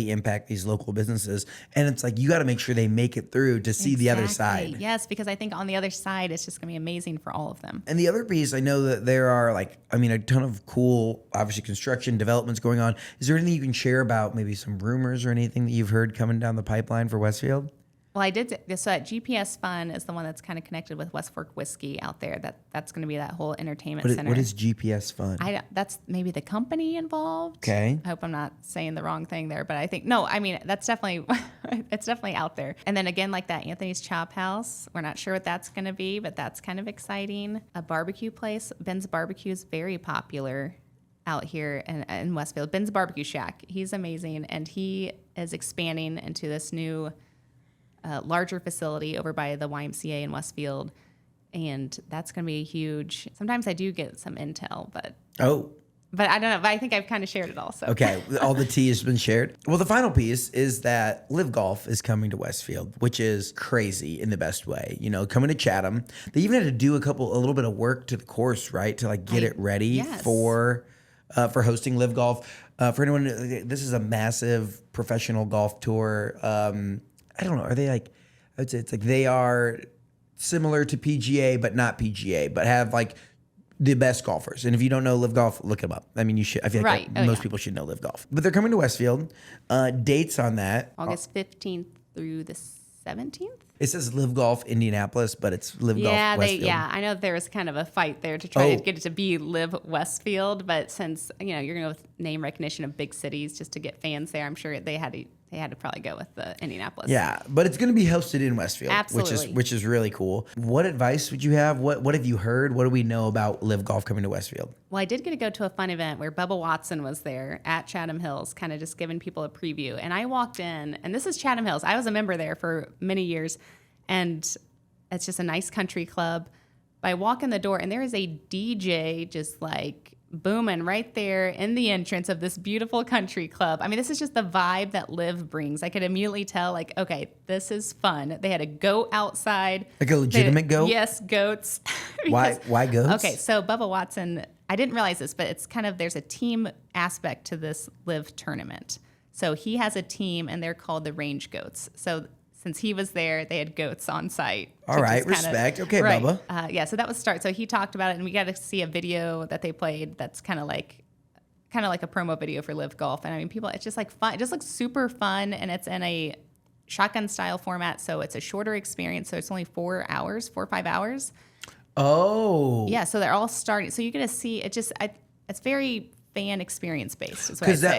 impact these local businesses. And it's like, you got to make sure they make it through to see the other side. Yes, because I think on the other side, it's just going to be amazing for all of them. And the other piece, I know that there are a ton of cool, obviously construction developments going on. Is there anything you can share about maybe some rumors or anything that you've heard coming down the pipeline for Westfield? Well, I did. So at GPS Fun is the one that's kind of connected with West Fork Whiskey out there. That's going to be that whole entertainment center. What is GPS Fun? That's maybe the company involved. Okay. I hope I'm not saying the wrong thing there, but I think that's definitely it's definitely out there. And then again, like that Anthony's Chop House, we're not sure what that's going to be, but that's kind of exciting. A barbecue place, Ben's Barbecue, is very popular out here in Westfield. Ben's Barbecue Shack. He's amazing, and he is expanding into this new larger facility over by the YMCA in Westfield, and that's going to be huge. Sometimes I do get some intel, but I don't know. But I think I've kind of shared it all. So. Okay, all the tea has been shared. Well, the final piece is that LIV Golf is coming to Westfield, which is crazy in the best way. You know, coming to Chatham. They even had to do a little bit of work to the course, right, to like get it ready for hosting LIV Golf. For anyone, this is a massive professional golf tour. I don't know. Are they like? I would say it's like they are similar to PGA, but not PGA, but have like the best golfers. And if you don't know LIV Golf, look them up. I mean, you should. I feel like most people should know LIV Golf. But they're coming to Westfield. Dates on that: August 15th through the 17th. It says LIV Golf Indianapolis, but it's LIV Golf Westfield. I know there was kind of a fight there to try to get it to be LIV Westfield, but since you're going to go with name recognition of big cities just to get fans there, I'm sure they had to probably go with the Indianapolis. Yeah, but it's going to be hosted in Westfield, absolutely, which is really cool. What advice would you have? What have you heard? What do we know about LIV Golf coming to Westfield? Well, I did get to go to a fun event where Bubba Watson was there at Chatham Hills, kind of just giving people a preview. And I walked in, and this is Chatham Hills. I was a member there for many years, and it's just a nice country club. But I walk in the door, and there is a DJ just like booming right there in the entrance of this beautiful country club. I mean, this is just the vibe that LIV brings. I could immediately tell, like, okay, this is fun. They had a goat outside. Like a legitimate goat? Yes, goats. Why goats? Okay, so Bubba Watson, I didn't realize this, but it's kind of, there's a team aspect to this LIV tournament. So he has a team, and they're called the Range Goats. So since he was there, they had goats on site. All right, respect. Okay, right. Bubba. So that was start. So he talked about it, and we got to see a video that they played that's kind of like a promo video for LIV Golf. And I mean, people, it's just like fun. It just looks super fun, and it's in a shotgun style format, so it's a shorter experience. So it's only 4 or 5 hours. Oh. Yeah, so they're all starting. So you're going to see it just, it's very fan experience based.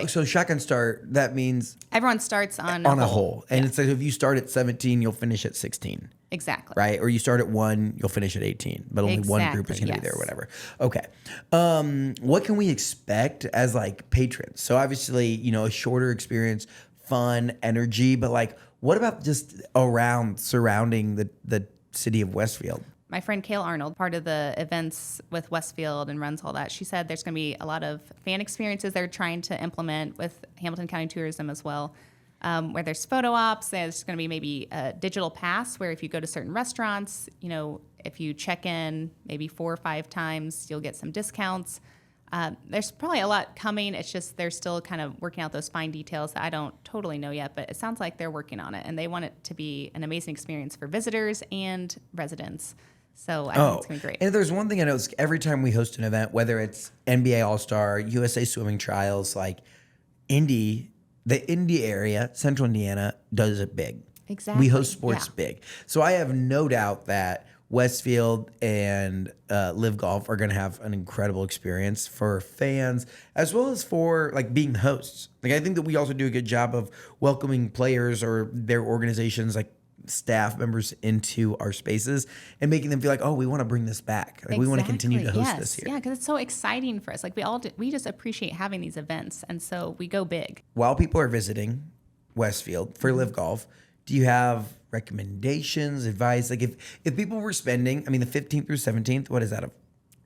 So shotgun start, that means everyone starts on a hole. And it's like if you start at 17, you'll finish at 16. Exactly. Right? Or you start at 1, you'll finish at 18. But only one group is going to be there or whatever. Okay. What can we expect as like patrons? So obviously, a shorter experience, fun, energy, but like what about just surrounding the city of Westfield? My friend Kale Arnold, part of the events with Westfield and runs all that, she said there's going to be a lot of fan experiences they're trying to implement with Hamilton County Tourism as well, where there's photo ops. There's going to be maybe a digital pass where if you go to certain restaurants, if you check in maybe 4 or 5 times, you'll get some discounts. There's probably a lot coming. It's just they're still kind of working out those fine details that I don't totally know yet, but it sounds like they're working on it, and they want it to be an amazing experience for visitors and residents. So I think it's going to be great. And there's one thing I know is every time we host an event, whether it's NBA All-Star, USA Swimming Trials, like the Indy area, Central Indiana, does it big. Exactly. We host sports big. So I have no doubt that Westfield and LIV Golf are going to have an incredible experience for fans as well as for like being hosts. Like I think that we also do a good job of welcoming players or their organizations, like staff members, into our spaces and making them feel like, oh, we want to bring this back. Like we want to continue to host this here. Yeah, because it's so exciting for us. Like we just appreciate having these events, and so we go big. While people are visiting Westfield for LIV Golf, do you have recommendations, advice? Like if people were spending, I mean, the 15th through 17th, what is that?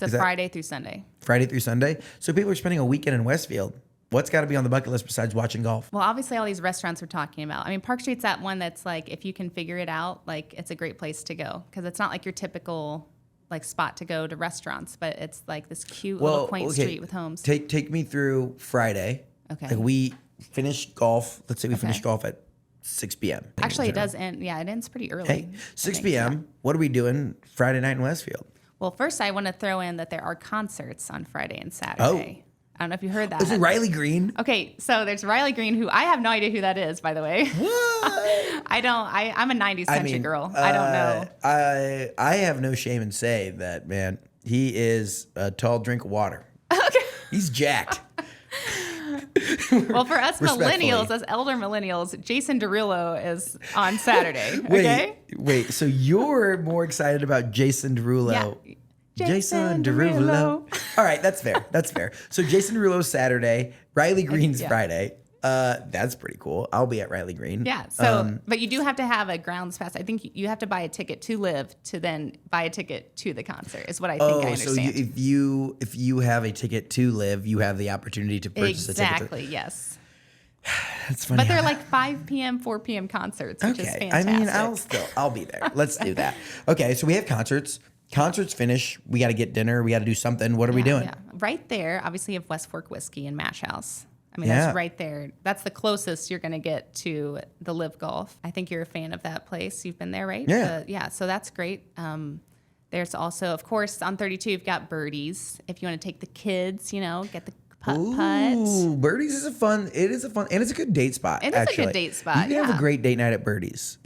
It's Friday through Sunday. Friday through Sunday. So people are spending a weekend in Westfield. What's got to be on the bucket list besides watching golf? Well, obviously all these restaurants we're talking about. I mean, Park Street's that one that's like, if you can figure it out, like it's a great place to go because it's not like your typical like spot to go to restaurants, but it's like this cute little quaint street with homes. Take me through Friday. Okay. Like we finished golf. Let's say we finished golf at 6 p.m. Actually, it does end. Yeah, it ends pretty early. Hey, 6 p.m. Yeah. What are we doing Friday night in Westfield? Well, first I want to throw in that there are concerts on Friday and Saturday. Oh. I don't know if you heard that. Is it Riley Green? Okay, so there's Riley Green, who I have no idea who that is, by the way. What? I'm a 90s country girl. I don't know. I have no shame in saying that, man. He is a tall drink of water. Okay. He's jacked. Well, for us millennials, as elder millennials, Jason Derulo is on Saturday. Okay. Wait. So you're more excited about Jason Derulo? Yeah. Jason Derulo. All right, that's fair. That's fair. So Jason Derulo's Saturday, Riley Green's Friday. That's pretty cool. I'll be at Riley Green. Yeah. So, but you do have to have a grounds pass. I think you have to buy a ticket to LIV to then buy a ticket to the concert. Is what I think I understand. So if you have a ticket to LIV, you have the opportunity to purchase a ticket. Exactly. Yes. That's funny. But they're like 5 p.m., 4 p.m. concerts, which is fantastic. I mean, I'll be there. Let's do that. Okay. So we have concerts. Concerts finish. We got to get dinner. We got to do something. What are we doing? Yeah. Right there, obviously, you have West Fork Whiskey and Mash House. I mean, that's right there. That's the closest you're going to get to the LIV Golf. I think you're a fan of that place. You've been there, right? Yeah. So that's great. There's also, of course, on 32, you've got Birdies. If you want to take the kids, get the putt. Birdies is and it's a good date spot. It is a good date spot. You can have a great date night at Birdies.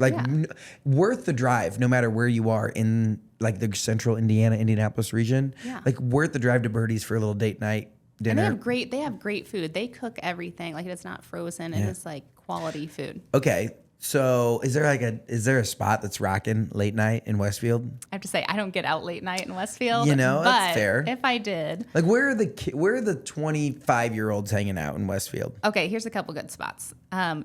Worth the drive, no matter where you are in like the central Indianapolis region. Yeah. Like worth the drive to Birdies for a little date night dinner. And they have great food. They cook everything. Like it's not frozen. It is like quality food. Okay. So is there a spot that's rocking late night in Westfield? I have to say I don't get out late night in Westfield. That's fair. If I did, like where are the 25-year-olds hanging out in Westfield? Okay, here's a couple good spots.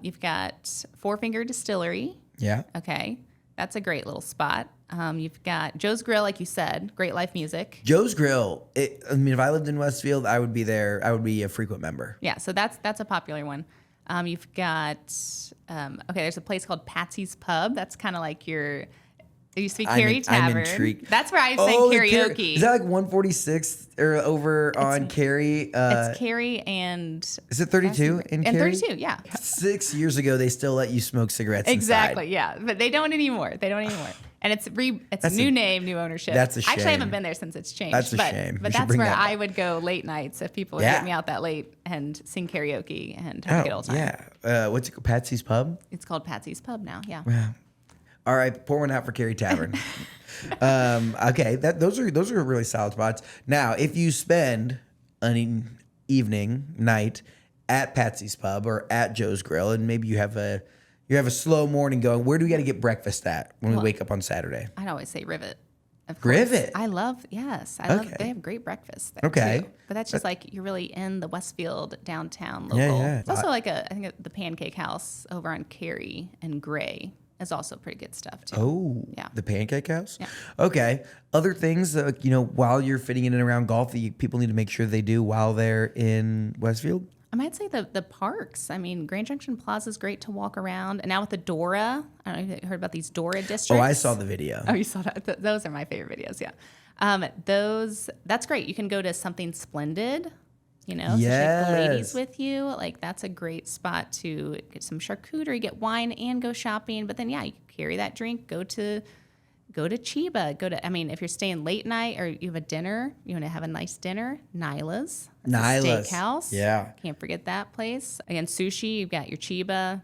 You've got Four Finger Distillery. Yeah. Okay, that's a great little spot. You've got Joe's Grill, like you said, great live music. Joe's Grill. If I lived in Westfield, I would be there. I would be a frequent member. Yeah, so that's a popular one. You've got there's a place called Patsy's Pub. That's kind of like it used to be Cary Tavern. I'm intrigued. That's where I sang karaoke. Is that like 146th or over on Cary? It's Cary and... Is it 32 in Cary? And 32, yeah. 6 years ago, they still let you smoke cigarettes Exactly, inside. yeah. But they don't anymore. And it's a new name, new ownership. That's a shame. Actually, I haven't been there since it's changed. That's a shame. But that's where I would go late nights if people would get me out that late and sing karaoke and have a good old time. Yeah. What's it called? Patsy's Pub? It's called Patsy's Pub now, yeah. Wow. All right, pour one out for Cary Tavern. Okay, those are really solid spots. Now, if you spend an night at Patsy's Pub or at Joe's Grill, and maybe you have a slow morning going, where do we got to get breakfast at when we wake up on Saturday? I'd always say Rivet. Rivet. I love. They have great breakfast there too. But that's just like you're really in the Westfield downtown local. Yeah. It's also like I think the Pancake House over on Cary and Gray is also pretty good stuff too. Oh, yeah. The Pancake House? Yeah. Okay. Other things, while you're fitting in and around golf that people need to make sure they do while they're in Westfield? I might say the parks. I mean, Grand Junction Plaza is great to walk around. And now with the Dora, I don't know if you heard about these Dora districts. Oh, I saw the video. Oh, you saw that? Those are my favorite videos, yeah. That's great. You can go to Something Splendid, so take the ladies with you. Like, that's a great spot to get some charcuterie, get wine, and go shopping. But then, you carry that drink, go to Chiba. If you're staying late night or you have a dinner, you want to have a nice dinner, Nyla's. Steakhouse. Yeah. Can't forget that place. Again, sushi, you've got your Chiba.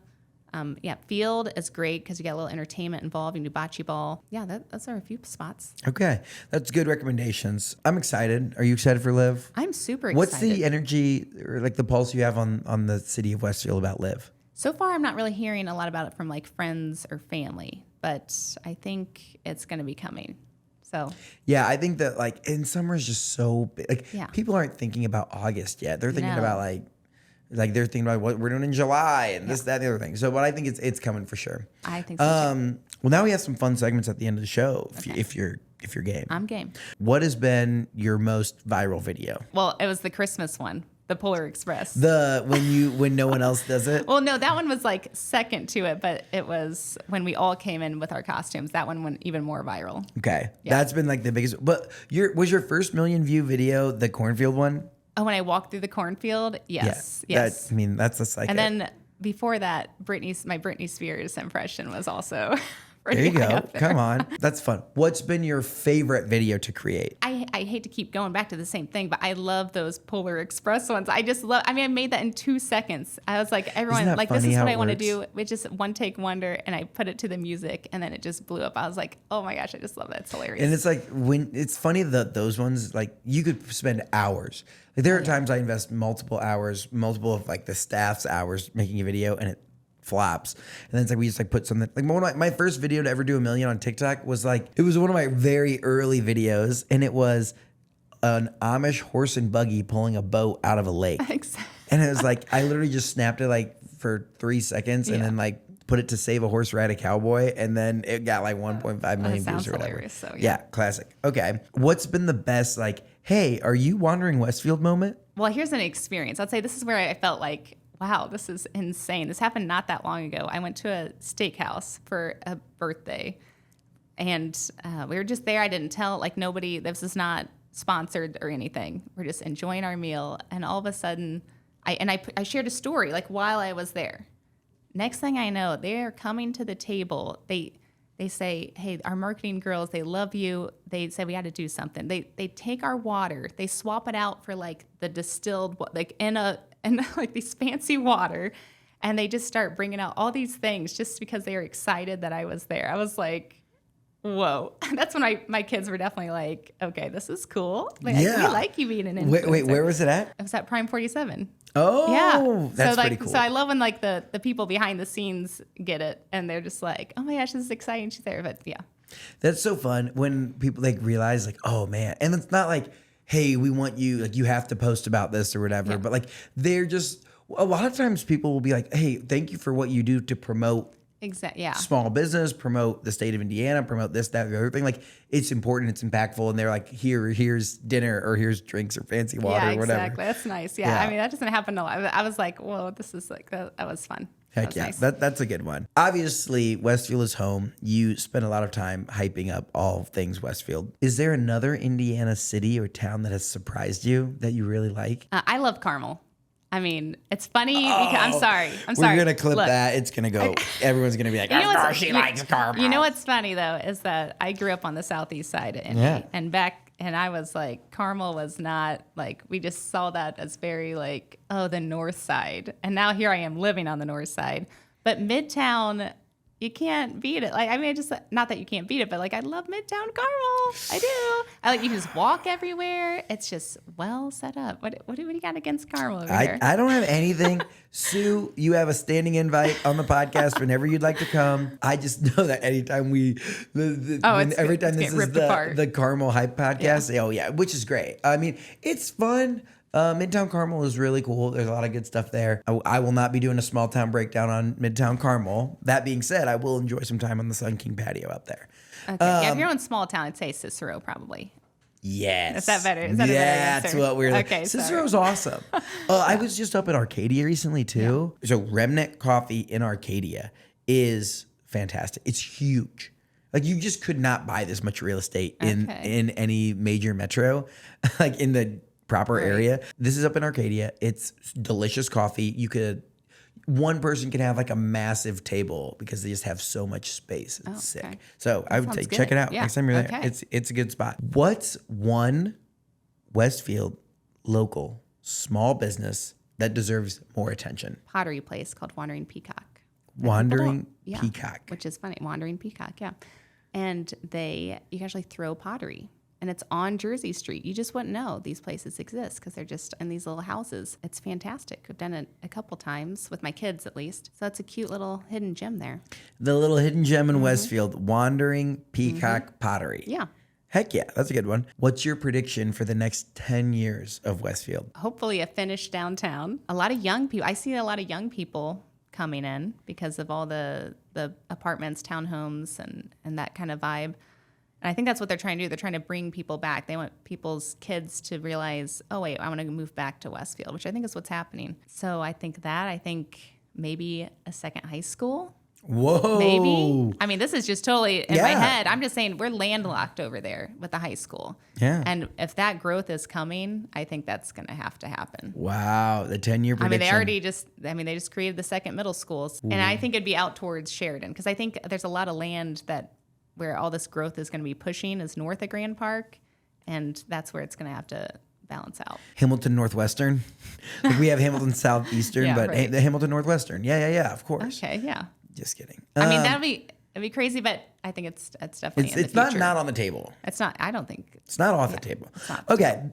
Yeah, field is great because you get a little entertainment involved. You can do bocce ball. Yeah, those are a few spots. Okay. That's good recommendations. I'm excited. Are you excited for LIV? I'm super excited. What's the energy or like the pulse you have on the city of Westfield about LIV? So far, I'm not really hearing a lot about it from like friends or family, but I think it's going to be coming. So yeah, I think that like in summer is just so big. Like people aren't thinking about August yet. They're thinking about like they're thinking about what we're doing in July and this, that, and the other thing. So, but I think it's coming for sure. I think so too. Well, now we have some fun segments at the end of the show. If you're game, I'm game. What has been your most viral video? Well, it was the Christmas one, the Polar Express. When no one else does it. Well, no, that one was like second to it, but it was when we all came in with our costumes. That one went even more viral. Okay, that's been like the biggest. But was your first million view video the cornfield one? Oh, when I walked through the cornfield, yes, yeah, yes. That's just like. And then before that, my Britney Spears impression was also. There you go. Come on. That's fun. What's been your favorite video to create? I hate to keep going back to the same thing, but I love those Polar Express ones. I just love, I made that in 2 seconds. I was like, everyone, like, this is what I want to do. It's just one take wonder. And I put it to the music and then it just blew up. I was like, oh my gosh, I just love that. It's hilarious. And it's like, when it's funny that those ones, like you could spend hours. Like there are times I invest multiple of like the staff's hours making a video and it flops. And then it's like we just like put something like one of my first video to ever do 1 million on TikTok was like it was one of my very early videos and it was an Amish horse and buggy pulling a boat out of a lake. Exactly. And it was like I literally just snapped it like for 3 seconds and then like put it to save a horse ride a cowboy and then it got like 1.5 million views or whatever. Hilarious, so yeah, classic. Okay. What's been the best like, hey, are you wandering Westfield moment? Well, here's an experience. I'd say this is where I felt like, wow, this is insane. This happened not that long ago. I went to a steakhouse for a birthday, and we were just there. I didn't tell, like, nobody. This is not sponsored or anything. We're just enjoying our meal, and all of a sudden, I shared a story, like, while I was there. Next thing I know, they're coming to the table. They say, hey, our marketing girls, they love you. They say we got to do something. They take our water. They swap it out for, like, the distilled, like, and like these fancy water, and they just start bringing out all these things just because they were excited that I was there. I was like, whoa. That's when my kids were definitely like, okay, this is cool. Like, we like you being an influencer. Wait, where was it at? It was at Prime 47. Oh, yeah. That's so, pretty cool. So I love when like the people behind the scenes get it and they're just like, oh my gosh, this is exciting. She's there. But yeah. That's so fun when people like realize like, oh man. And it's not like, hey, we want you, like you have to post about this or whatever. But like they're just, a lot of times people will be like, hey, thank you for what you do to promote small business, promote the state of Indiana, promote this, that, the other thing. Like it's important, it's impactful. And they're like, here's dinner or here's drinks or fancy water or whatever. Exactly. That's nice. Yeah. I mean, that doesn't happen a lot. I was like, whoa, this is like, that was fun. Heck yeah, nice. That's a good one. Obviously, Westfield is home. You spend a lot of time hyping up all things Westfield. Is there another Indiana city or town that has surprised you that you really like? I love Carmel. I mean, it's funny because I'm sorry. We're going to clip that. It's going to go. Everyone's going to be like, oh, she likes Carmel. You know what's funny, though, is that I grew up on the southeast side. And I was like, Carmel was not like, we just saw that as very like, oh, the north side. And now here I am living on the north side. But Midtown, you can't beat it. Like, I mean, just not that you can't beat it, but like, I love Midtown Carmel. I do. I like, you can just walk everywhere. It's just well set up. What do you got against Carmel over here? I don't have anything. Sue, you have a standing invite on the podcast whenever you'd like to come. I just know that anytime every time this is the Carmel Hype podcast, which is great. I mean, it's fun. Midtown Carmel is really cool. There's a lot of good stuff there. I will not be doing a small town breakdown on Midtown Carmel. That being said, I will enjoy some time on the Sun King patio out there. Okay. If you're in small town, I'd say Cicero probably. Yes. Is that better? Is that a better answer? That's what we're like. Okay, Cicero's awesome. I was just up in Arcadia recently too. Yeah. So Remnant Coffee in Arcadia is fantastic. It's huge. Like you just could not buy this much real estate in any major metro, like in the proper area. This is up in Arcadia. It's delicious coffee. One person can have like a massive table because they just have so much space. It's sick. Okay. So I would say check it out next time you're there. It's a good spot. What's one Westfield local small business that deserves more attention? Pottery place called Wandering Peacock. Wandering Peacock. Which is funny. Wandering Peacock, yeah. And you can actually throw pottery. And it's on Jersey Street. You just wouldn't know these places exist because they're just in these little houses. It's fantastic. I've done it a couple times with my kids, at least. So it's a cute little hidden gem there. The little hidden gem in Westfield, Wandering Peacock Pottery. Yeah. Heck yeah, that's a good one. What's your prediction for the next 10 years of Westfield? Hopefully a finished downtown. A lot of young people. I see a lot of young people coming in because of all the apartments, townhomes, and that kind of vibe. And I think that's what they're trying to do. They're trying to bring people back. They want people's kids to realize, oh, wait, I want to move back to Westfield, which I think is what's happening. So I think maybe a second high school. Whoa. Maybe. I mean, this is just totally in my head. I'm just saying we're landlocked over there with the high school. Yeah. And if that growth is coming, I think that's going to have to happen. Wow. The 10-year prediction. I mean, they just created the second middle schools. Ooh. And I think it'd be out towards Sheridan because I think there's a lot of land where all this growth is going to be pushing is north of Grand Park, and that's where it's going to have to balance out. Hamilton Northwestern. Like we have Hamilton Southeastern, but right. The Hamilton Northwestern. Yeah, of course. Okay, yeah. Just kidding. I mean, it'd be crazy, but I think it's definitely in the future. It's not on the table. It's not. I don't think. It's not off the table. Okay.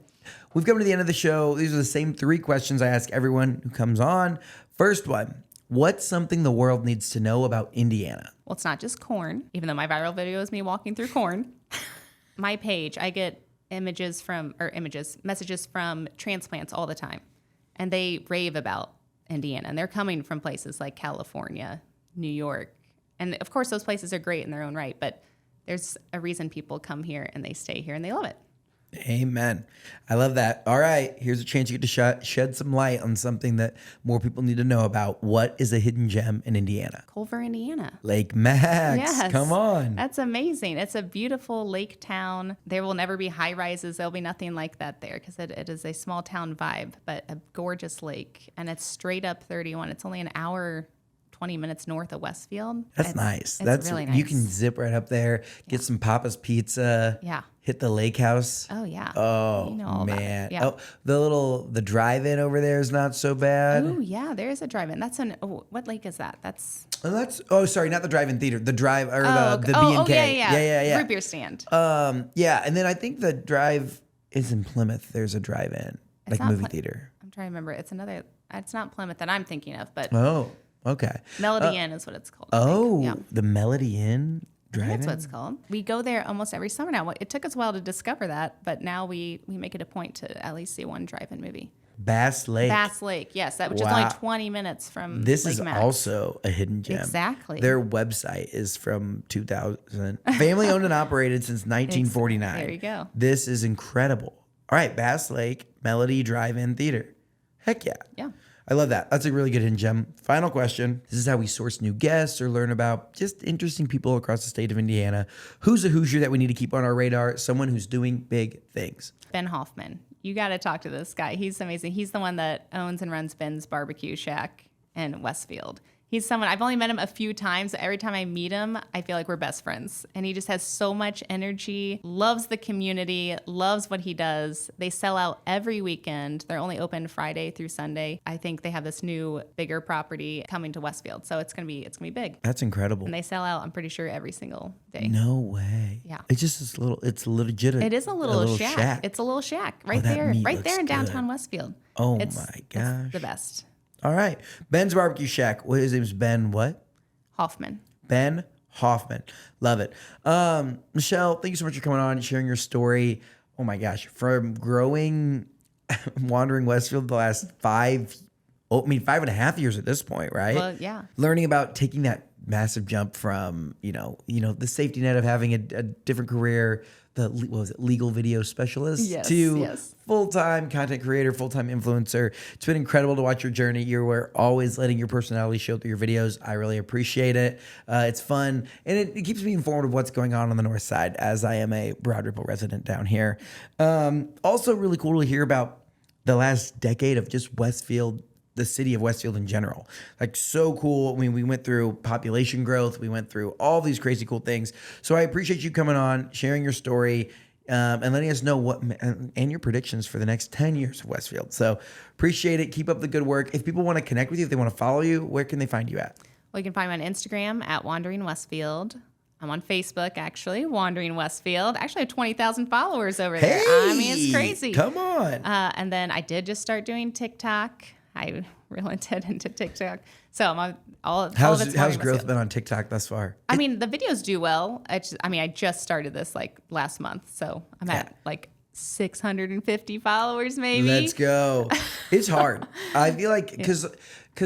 We've come to the end of the show. These are the same 3 questions I ask everyone who comes on. First one. What's something the world needs to know about Indiana? Well, it's not just corn, even though my viral video is me walking through corn. My page, I get messages from transplants all the time. And they rave about Indiana. And they're coming from places like California, New York. And of course, those places are great in their own right. But there's a reason people come here and they stay here and they love it. Amen. I love that. All right. Here's a chance you get to shed some light on something that more people need to know about. What is a hidden gem in Indiana? Culver, Indiana. Lake Max. Yes. Come on. That's amazing. It's a beautiful lake town. There will never be high rises. There'll be nothing like that there because it is a small town vibe, but a gorgeous lake. And it's straight up 31. It's only an hour 20 minutes north of Westfield. That's nice. That's really nice. You can zip right up there, get some Papa's Pizza. Yeah. Hit the lake house. Oh, yeah. Oh, you know all man. Yeah. Oh, the drive-in over there is not so bad. Oh, yeah. There is a drive-in. What lake is that? Sorry, not the drive-in theater. The B&K. Oh, yeah. Root beer stand. Yeah. And then I think the drive is in Plymouth. There's a drive-in, like movie theater. I'm trying to remember. It's not Plymouth that I'm thinking of, but. Oh. Okay. Melody Inn is what it's called. The Melody Inn drive-in? That's what it's called. We go there almost every summer now. It took us a while to discover that, but now we make it a point to at least see one drive-in movie. Bass Lake. Yes, which is only 20 minutes from This Lake is Max. also a hidden gem. Exactly. Their website is from 2000. Family owned and operated since 1949. There you go. This is incredible. All right, Bass Lake, Melody Drive-In Theater. Heck yeah. Yeah. I love that. That's a really good hidden gem. Final question. This is how we source new guests or learn about just interesting people across the state of Indiana. Who's a Hoosier that we need to keep on our radar? Someone who's doing big things. Ben Hoffman. You got to talk to this guy. He's amazing. He's the one that owns and runs Ben's Barbecue Shack in Westfield. He's someone, I've only met him a few times. Every time I meet him, I feel like we're best friends. And he just has so much energy, loves the community, loves what he does. They sell out every weekend. They're only open Friday through Sunday. I think they have this new, bigger property coming to Westfield. So it's gonna be big. That's incredible. And they sell out, I'm pretty sure, every single day. No way. Yeah. It's legit. It is a little shack. It's a little shack right there in downtown Westfield. Oh my gosh. It's the best. All right. Ben's Barbecue Shack. His name is Ben what? Hoffman. Ben Hoffman. Love it. Michelle, thank you so much for coming on and sharing your story. Oh my gosh. From wandering Westfield the last 5.5 years at this point, right? Well, yeah. Learning about taking that massive jump from, the safety net of having a different career, legal video specialist to full-time content creator, full-time influencer. It's been incredible to watch your journey. You were always letting your personality show through your videos. I really appreciate it. It's fun, and it keeps me informed of what's going on the north side, as I am a Broad Ripple resident down here. Also really cool to hear about the last decade of just Westfield, the city of Westfield in general. Like, so cool. I mean, we went through population growth. We went through all these crazy cool things. So I appreciate you coming on, sharing your story, and letting us know and your predictions for the next 10 years of Westfield. So appreciate it. Keep up the good work. If people want to connect with you, if they want to follow you, where can they find you at? Well, you can find me on Instagram at Wandering Westfield. I'm on Facebook, actually, Wandering Westfield. Actually, I have 20,000 followers over there. I mean, it's crazy. Come on. And then I did just start doing TikTok. I really did into TikTok. So I'm on How's growth been on TikTok thus far? I mean, the videos do well. I just started this like last month. So I'm at like 650 followers maybe. Let's go. It's hard. I feel like because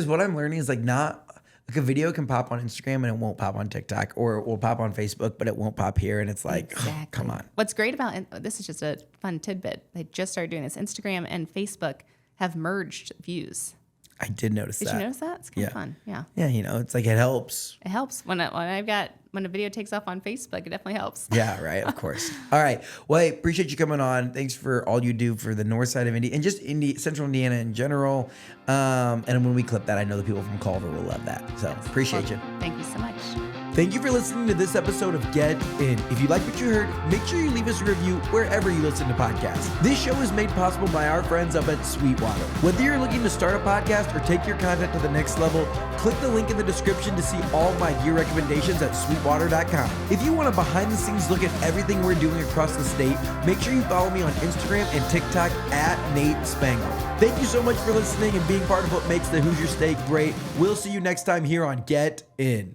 what I'm learning is like a video can pop on Instagram and it won't pop on TikTok, or it will pop on Facebook, but it won't pop here. And it's like, oh, come on. What's great about this is just a fun tidbit. They just started doing this. Instagram and Facebook have merged views. I did notice that. Did you notice that? It's kind of fun. Yeah. Yeah, it's like it helps. It helps when a video takes off on Facebook. It definitely helps. Yeah, right. Of course. All right. Well, I appreciate you coming on. Thanks for all you do for the north side of Indy and just Central Indiana in general. And when we clip that, I know the people from Culver will love that. So appreciate you. Thank you so much. Thank you for listening to this episode of Get In. If you like what you heard, make sure you leave us a review wherever you listen to podcasts. This show is made possible by our friends up at Sweetwater. Whether you're looking to start a podcast or take your content to the next level, click the link in the description to see all my gear recommendations at sweetwater.com. If you want a behind-the-scenes look at everything we're doing across the state, make sure you follow me on Instagram and TikTok at Nate Spangle. Thank you so much for listening and being part of what makes the Hoosier State great. We'll see you next time here on Get In.